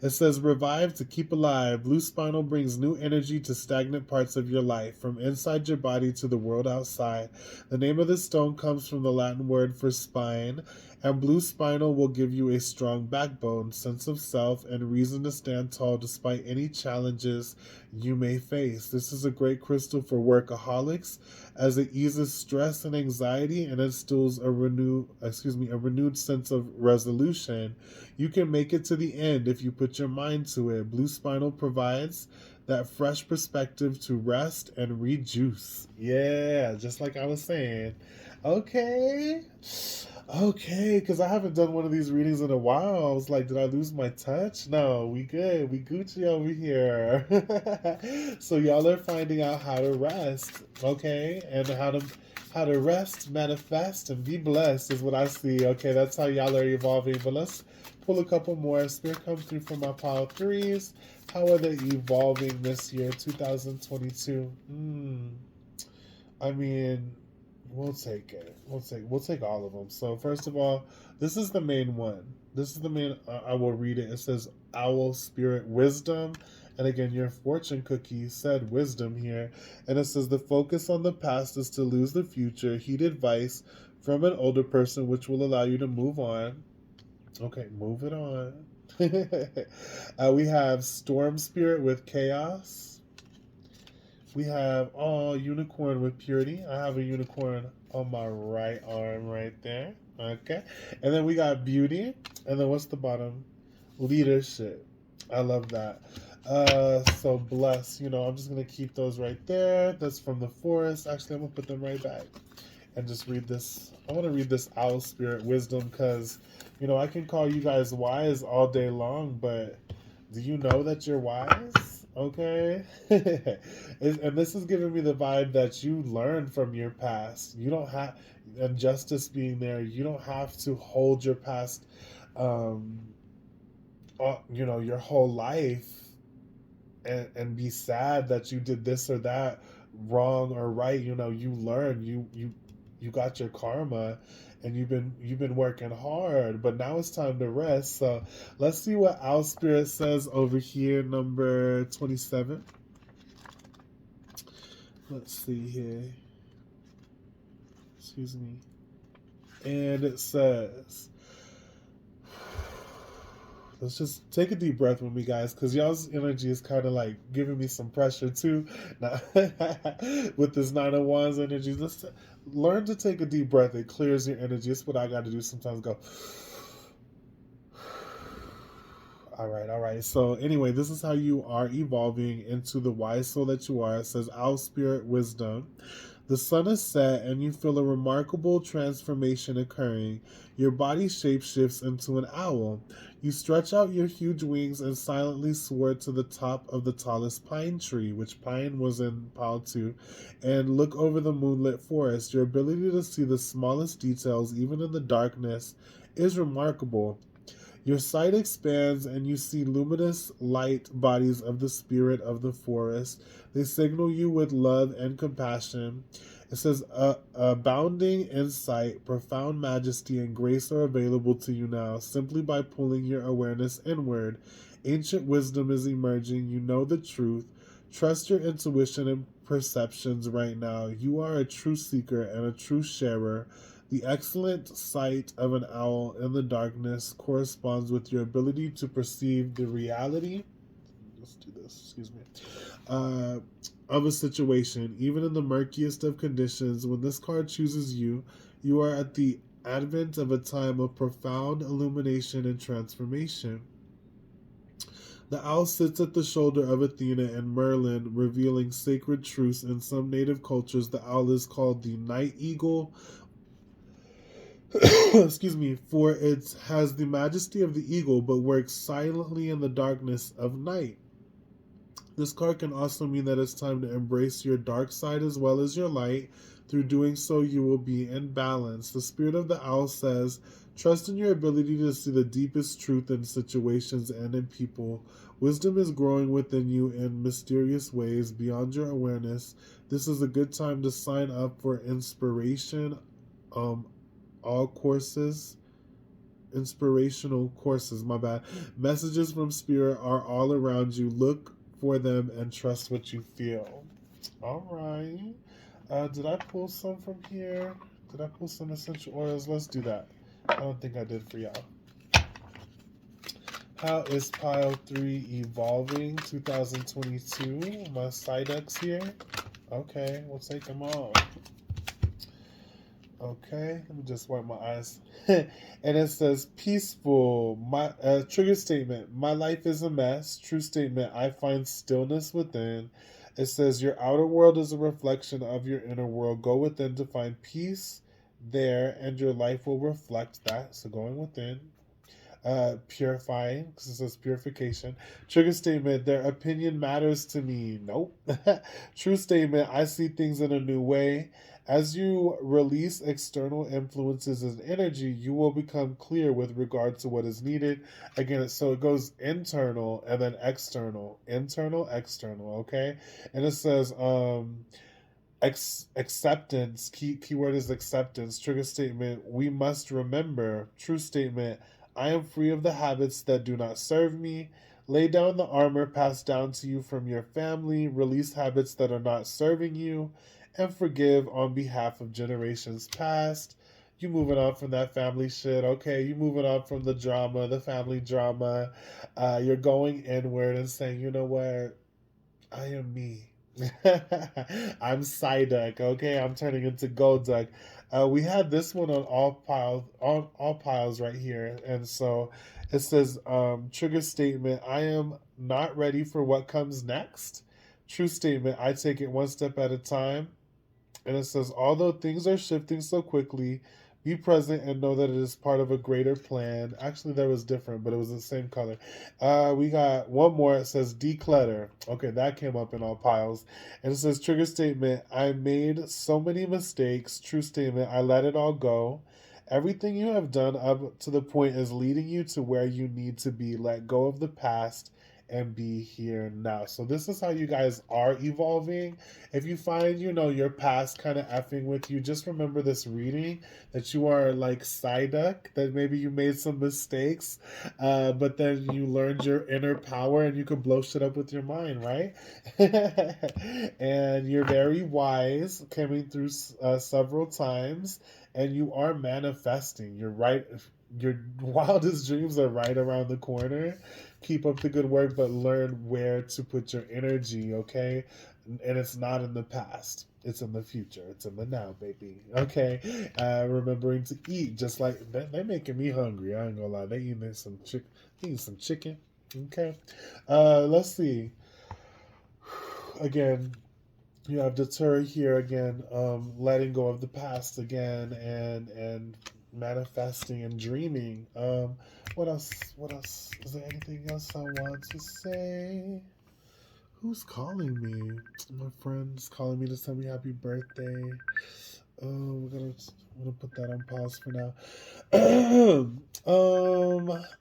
It says revive to keep alive. Blue spinal brings new energy to stagnant parts of your life, from inside your body to the world outside. The name of the stone comes from the Latin word for spine, and blue spinal will give you a strong backbone, sense of self, and reason to stand tall despite any challenges you may face. This is a great crystal for workaholics as it eases stress and anxiety and instills a renewed sense of resolution. You can make it to the end if you put your mind to it. Blue spinal provides that fresh perspective to rest and rejuice. Yeah, just like I was saying. Okay. Okay, because I haven't done one of these readings in a while. I was like, did I lose my touch? No, we good. We Gucci over here. So y'all are finding out how to rest, okay? And how to rest, manifest, and be blessed is what I see. Okay, that's how y'all are evolving. But let's pull a couple more. Spirit come through for my pile threes. How are they evolving this year, 2022? I mean, we'll take it. We'll take all of them. So first of all, this is the main one. This is the main. I will read it. It says Owl Spirit Wisdom, and again, your fortune cookie said wisdom here, and it says the focus on the past is to lose the future. Heed advice from an older person, which will allow you to move on. Okay, move it on. We have Storm Spirit with Chaos. We have unicorn with purity. I have a unicorn on my right arm right there. Okay. And then we got beauty. And then what's the bottom? Leadership. I love that. So bless. I'm just gonna keep those right there. That's from the forest. Actually, I'm gonna put them right back and just read this. I want to read this owl spirit wisdom because, I can call you guys wise all day long, but do you know that you're wise? Okay. And this is giving me the vibe that you learned from your past. You don't have, and justice being there, you don't have to hold your past, um, your whole life and be sad that you did this or that wrong or right. You learn, you got your karma, and you've been working hard, but now it's time to rest. So let's see what Owl Spirit says over here, number 27. Let's see here. Excuse me. And it says, let's just take a deep breath with me, guys, because y'all's energy is kind of like giving me some pressure too. Now, with this Nine of Wands energy, let's learn to take a deep breath. It clears your energy. It's what I got to do sometimes. Go. All right, all right. So anyway, this is how you are evolving into the wise soul that you are. It says Owl Spirit Wisdom. The sun is set and you feel a remarkable transformation occurring. Your body shape shifts into an owl. You stretch out your huge wings and silently soar to the top of the tallest pine tree, which pine was in pile 2, and look over the moonlit forest. Your ability to see the smallest details, even in the darkness, is remarkable. Your sight expands and you see luminous light bodies of the spirit of the forest. They signal you with love and compassion. It says, abounding insight, profound majesty, and grace are available to you now simply by pulling your awareness inward. Ancient wisdom is emerging. You know the truth. Trust your intuition and perceptions right now. You are a true seeker and a true sharer. The excellent sight of an owl in the darkness corresponds with your ability to perceive the reality. Let's do this, excuse me. Uh, of a situation, even in the murkiest of conditions. When this card chooses you, you are at the advent of a time of profound illumination and transformation. The owl sits at the shoulder of Athena and Merlin, revealing sacred truths. In some native cultures, the owl is called the night eagle. Excuse me, for it has the majesty of the eagle but works silently in the darkness of night. This card can also mean that it's time to embrace your dark side as well as your light. Through doing so, you will be in balance. The spirit of the owl says, trust in your ability to see the deepest truth in situations and in people. Wisdom is growing within you in mysterious ways beyond your awareness. This is a good time to sign up for inspiration. All courses, inspirational courses, my bad. Messages from spirit are all around you. Look for them and trust what you feel. All right. Did I pull some from here? Did I pull some essential oils? Let's do that. I don't think I did for y'all. How is pile 3 evolving 2022? My Psyducks here. Okay, we'll take them all. Okay, let me just wipe my eyes. And it says peaceful. My trigger statement. My life is a mess. True statement. I find stillness within. It says your outer world is a reflection of your inner world. Go within to find peace there, and your life will reflect that. So going within. Purifying, because it says purification. Trigger statement, their opinion matters to me. Nope. True statement, I see things in a new way. As you release external influences and energy, you will become clear with regard to what is needed. Again, so it goes internal and then external. Internal, external, okay? And it says, acceptance, keyword is acceptance. Trigger statement, we must remember. True statement, I am free of the habits that do not serve me. Lay down the armor passed down to you from your family. Release habits that are not serving you. And forgive on behalf of generations past. You moving on from that family shit, okay? You moving on from the drama, the family drama. You're going inward and saying, you know what? I am me. I'm Psyduck, okay? I'm turning into Golduck. We had this one on all piles right here, and so it says trigger statement. I am not ready for what comes next. True statement. I take it one step at a time. And it says, although things are shifting so quickly, be present and know that it is part of a greater plan. Actually, that was different, but it was the same color. We got one more. It says declutter. Okay, that came up in all piles. And it says trigger statement. I made so many mistakes. True statement. I let it all go. Everything you have done up to the point is leading you to where you need to be. Let go of the past and be here now. So this is how you guys are evolving. If you find, your past kind of effing with you, just remember this reading that you are like Psyduck, that maybe you made some mistakes, but then you learned your inner power and you could blow shit up with your mind, right? And you're very wise, coming through several times, and you are manifesting. You're right. Your wildest dreams are right around the corner. Keep up the good work, but learn where to put your energy, okay? And it's not in the past. It's in the future. It's in the now, baby. Okay? Remembering to eat, just like they're making me hungry. I ain't gonna lie. They eating some chicken. Okay. Let's see. Again, you have deter here again, letting go of the past again, and manifesting and dreaming. What else? What else? Is there anything else I want to say? Who's calling me? My friend's calling me to tell me happy birthday. I'm gonna put that on pause for now.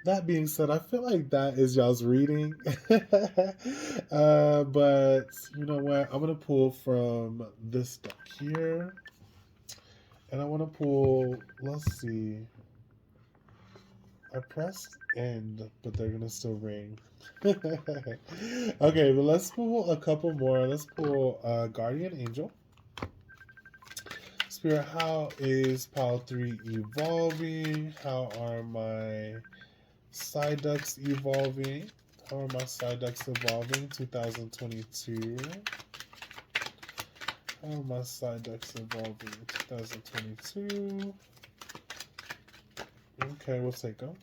That being said, I feel like that is y'all's reading. But you know what? I'm gonna pull from this deck here, and I want to pull. Let's see. I pressed end, but they're gonna still ring. Okay, but let's pull a couple more. Let's pull Guardian Angel. Spirit, how is Pile 3 evolving? How are my side ducks evolving? How are my side ducks evolving? 2022. How are my side ducks evolving? 2022. Okay, we'll take them.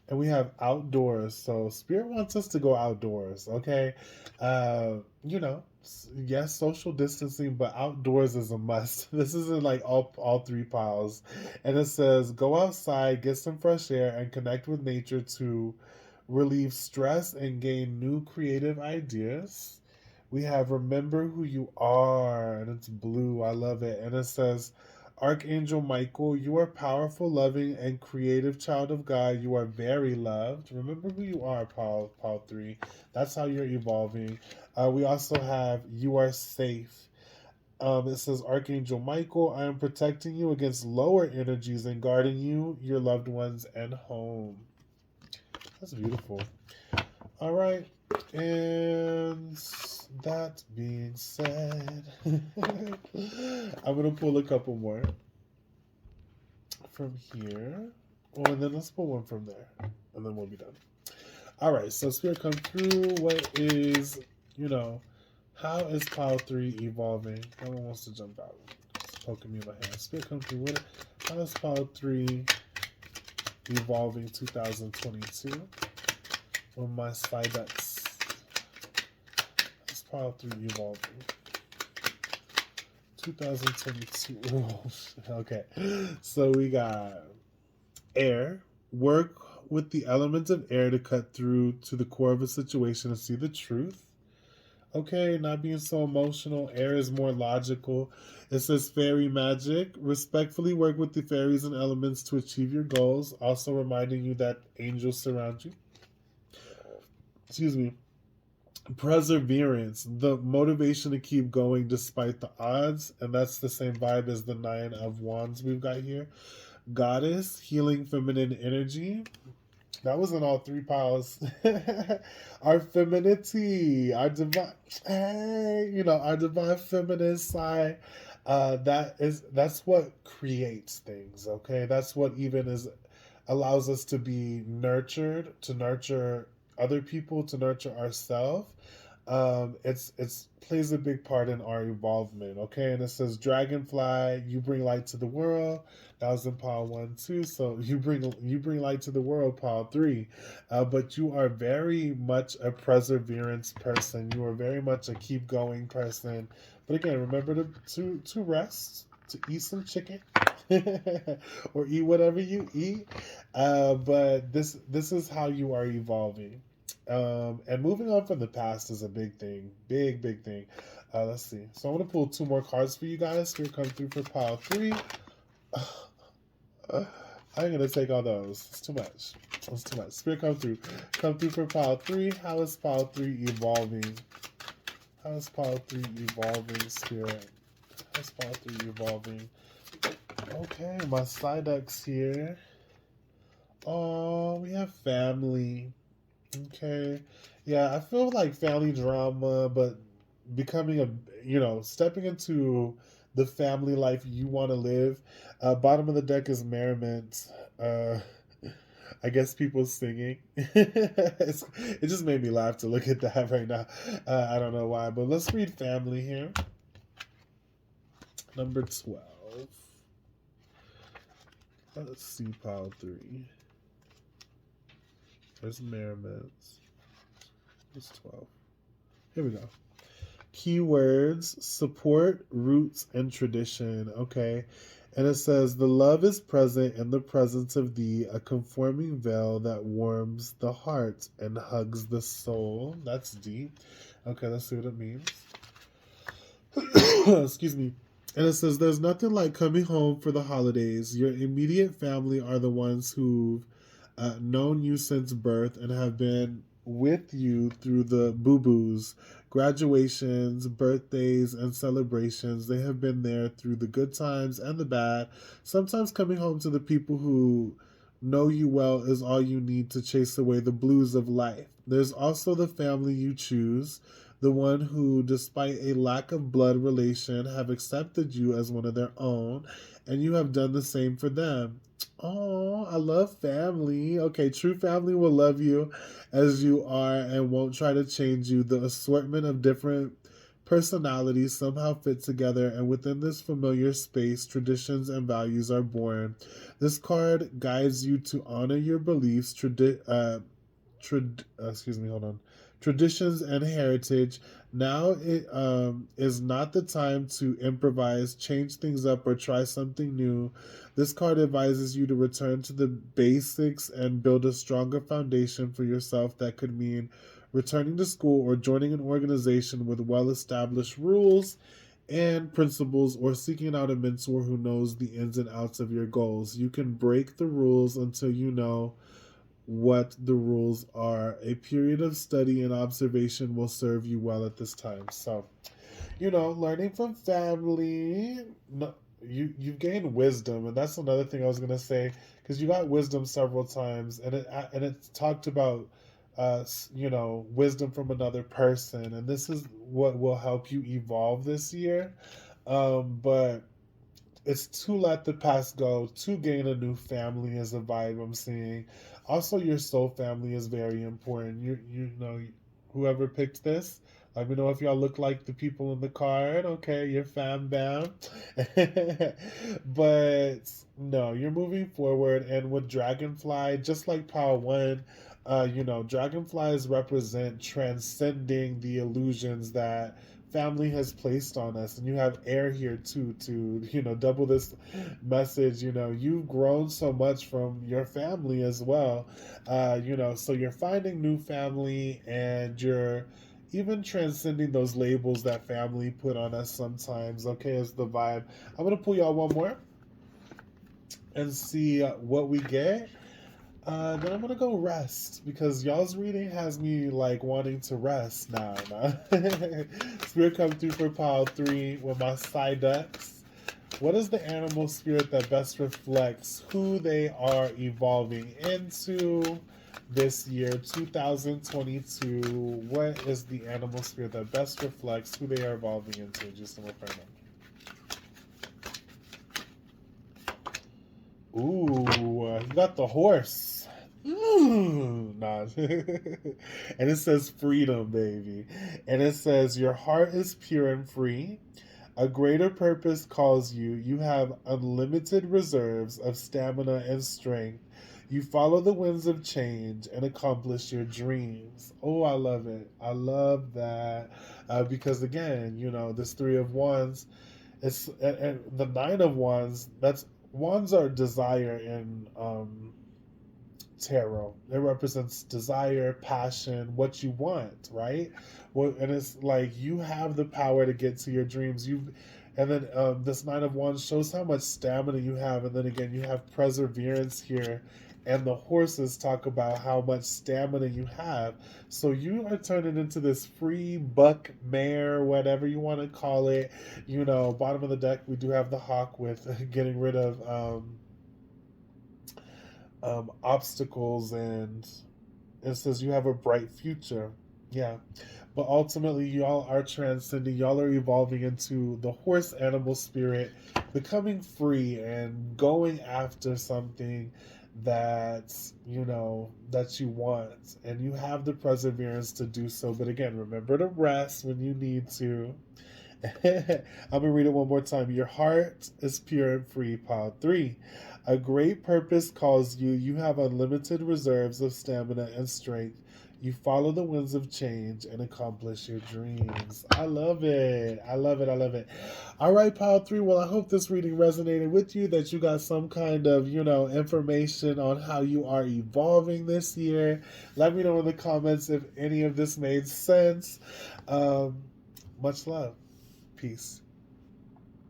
And we have outdoors. So Spirit wants us to go outdoors, okay? You know, yes, social distancing, but outdoors is a must. This isn't like all three piles. And it says go outside, get some fresh air, and connect with nature to relieve stress and gain new creative ideas. We have remember who you are, and it's blue. I love it. And it says Archangel Michael, you are powerful, loving, and creative child of God. You are very loved. Remember who you are, Paul 3. That's how you're evolving. We also have you are safe. It says Archangel Michael, I am protecting you against lower energies and guarding you, your loved ones, and home. That's beautiful. All right. And that being said, I'm going to pull a couple more from here. Well, and then let's pull one from there. And then we'll be done. All right. So, Spirit, come through. What is, how is Pile 3 evolving? No one wants to jump out. It's poking me in my hand. Spirit, come through. How is Pile 3 evolving 2022? On my side decks. Pile 3 evolving. 2022. Okay. So we got air. Work with the elements of air to cut through to the core of a situation and see the truth. Okay, not being so emotional. Air is more logical. It says fairy magic. Respectfully work with the fairies and elements to achieve your goals. Also reminding you that angels surround you. Excuse me. Perseverance, the motivation to keep going despite the odds, and that's the same vibe as the 9 of Wands we've got here. Goddess, healing feminine energy. That was in all three piles. Our femininity, our divine, our divine feminine side. That's what creates things. Okay, that's what even is allows us to be nurtured, to nurture other people, to nurture ourselves. It's plays a big part in our evolvement. Okay, and it says dragonfly, you bring light to the world. That was in pile 1, 2. So you bring light to the world, pile 3. But you are very much a perseverance person. You are very much a keep going person. But again, remember to rest, to eat some chicken, or eat whatever you eat. But this is how you are evolving. And moving on from the past is a big thing. Big thing. Let's see. So I'm going to pull 2 more cards for you guys. Here come through for pile 3. I'm going to take all those. It's too much. It's too much. Spirit, come through. Come through for pile 3. How is pile 3 evolving? How is pile 3 evolving, Spirit? How is pile 3 evolving? Okay, my side decks here. Oh, we have family. Okay. Yeah, I feel like family drama, but becoming stepping into the family life you want to live. Bottom of the deck is merriment. I guess people singing. It just made me laugh to look at that right now. I don't know why, but let's read family here. Number 12. Let's see, pile 3. Where's Merriments? It's 12. Here we go. Keywords: support, roots, and tradition. Okay. And it says, the love is present in the presence of thee, a conforming veil that warms the heart and hugs the soul. That's deep. Okay, let's see what it means. Excuse me. And it says, there's nothing like coming home for the holidays. Your immediate family are the ones who've known you since birth and have been with you through the boo-boos, graduations, birthdays, and celebrations. They have been there through the good times and the bad. Sometimes coming home to the people who know you well is all you need to chase away the blues of life. There's also the family you choose, the one who, despite a lack of blood relation, have accepted you as one of their own, and you have done the same for them. Oh, I love family. Okay, true family will love you as you are and won't try to change you. The assortment of different personalities somehow fit together, and within this familiar space, traditions and values are born. This card guides you to honor your beliefs, hold on, traditions and heritage. Now it is not the time to improvise, change things up, or try something new. This card advises you to return to the basics and build a stronger foundation for yourself. That could mean returning to school or joining an organization with well-established rules and principles, or seeking out a mentor who knows the ins and outs of your goals. You can break the rules until you know what the rules are. A period of study and observation will serve you well at this time. So, learning from family. No, you've gained wisdom, and that's another thing I was gonna say, because you got wisdom several times, and it talked about wisdom from another person, and this is what will help you evolve this year. But it's to let the past go, to gain a new family is a vibe I'm seeing. Also, your soul family is very important. Whoever picked this, let me know if y'all look like the people in the card. Okay, your fam bam. But no, you're moving forward, and with Dragonfly, just like Power One, dragonflies represent transcending the illusions that family has placed on us. And you have air here too, to double this message. You've grown so much from your family as well. So you're finding new family, and you're even transcending those labels that family put on us sometimes. Okay, is the vibe. I'm gonna pull y'all one more and see what we get. Then I'm gonna go rest, because y'all's reading has me like wanting to rest now. Spirit come through for pile 3 with my side ducks. What is the animal spirit that best reflects who they are evolving into this year, 2022? What is the animal spirit that best reflects who they are evolving into? Just a little further. Ooh, you got the horse. Ooh, nah. And it says freedom, baby. And it says your heart is pure and free. A greater purpose calls you. You have unlimited reserves of stamina and strength. You follow the winds of change and accomplish your dreams. Oh, I love it. I love that. Because again, this Three of Wands, and the Nine of Wands. That's wands are desire in tarot. It represents desire, passion, what you want, right? Well, and it's like you have the power to get to your dreams. And then this Nine of Wands shows how much stamina you have, and then again you have perseverance here, and the horses talk about how much stamina you have. So you are turning into this free buck mare, whatever you want to call it. Bottom of the deck we do have the hawk with getting rid of obstacles, and it says you have a bright future. Yeah. But ultimately, y'all are transcending, y'all are evolving into the horse animal spirit, becoming free and going after something that you want. And you have the perseverance to do so. But again, remember to rest when you need to. I'm going to read it one more time. Your heart is pure and free, pile 3. A great purpose calls you. You have unlimited reserves of stamina and strength. You follow the winds of change and accomplish your dreams. I love it. I love it. I love it. All right, pile 3. Well, I hope this reading resonated with you, that you got some kind of, information on how you are evolving this year. Let me know in the comments if any of this made sense. Much love. Peace.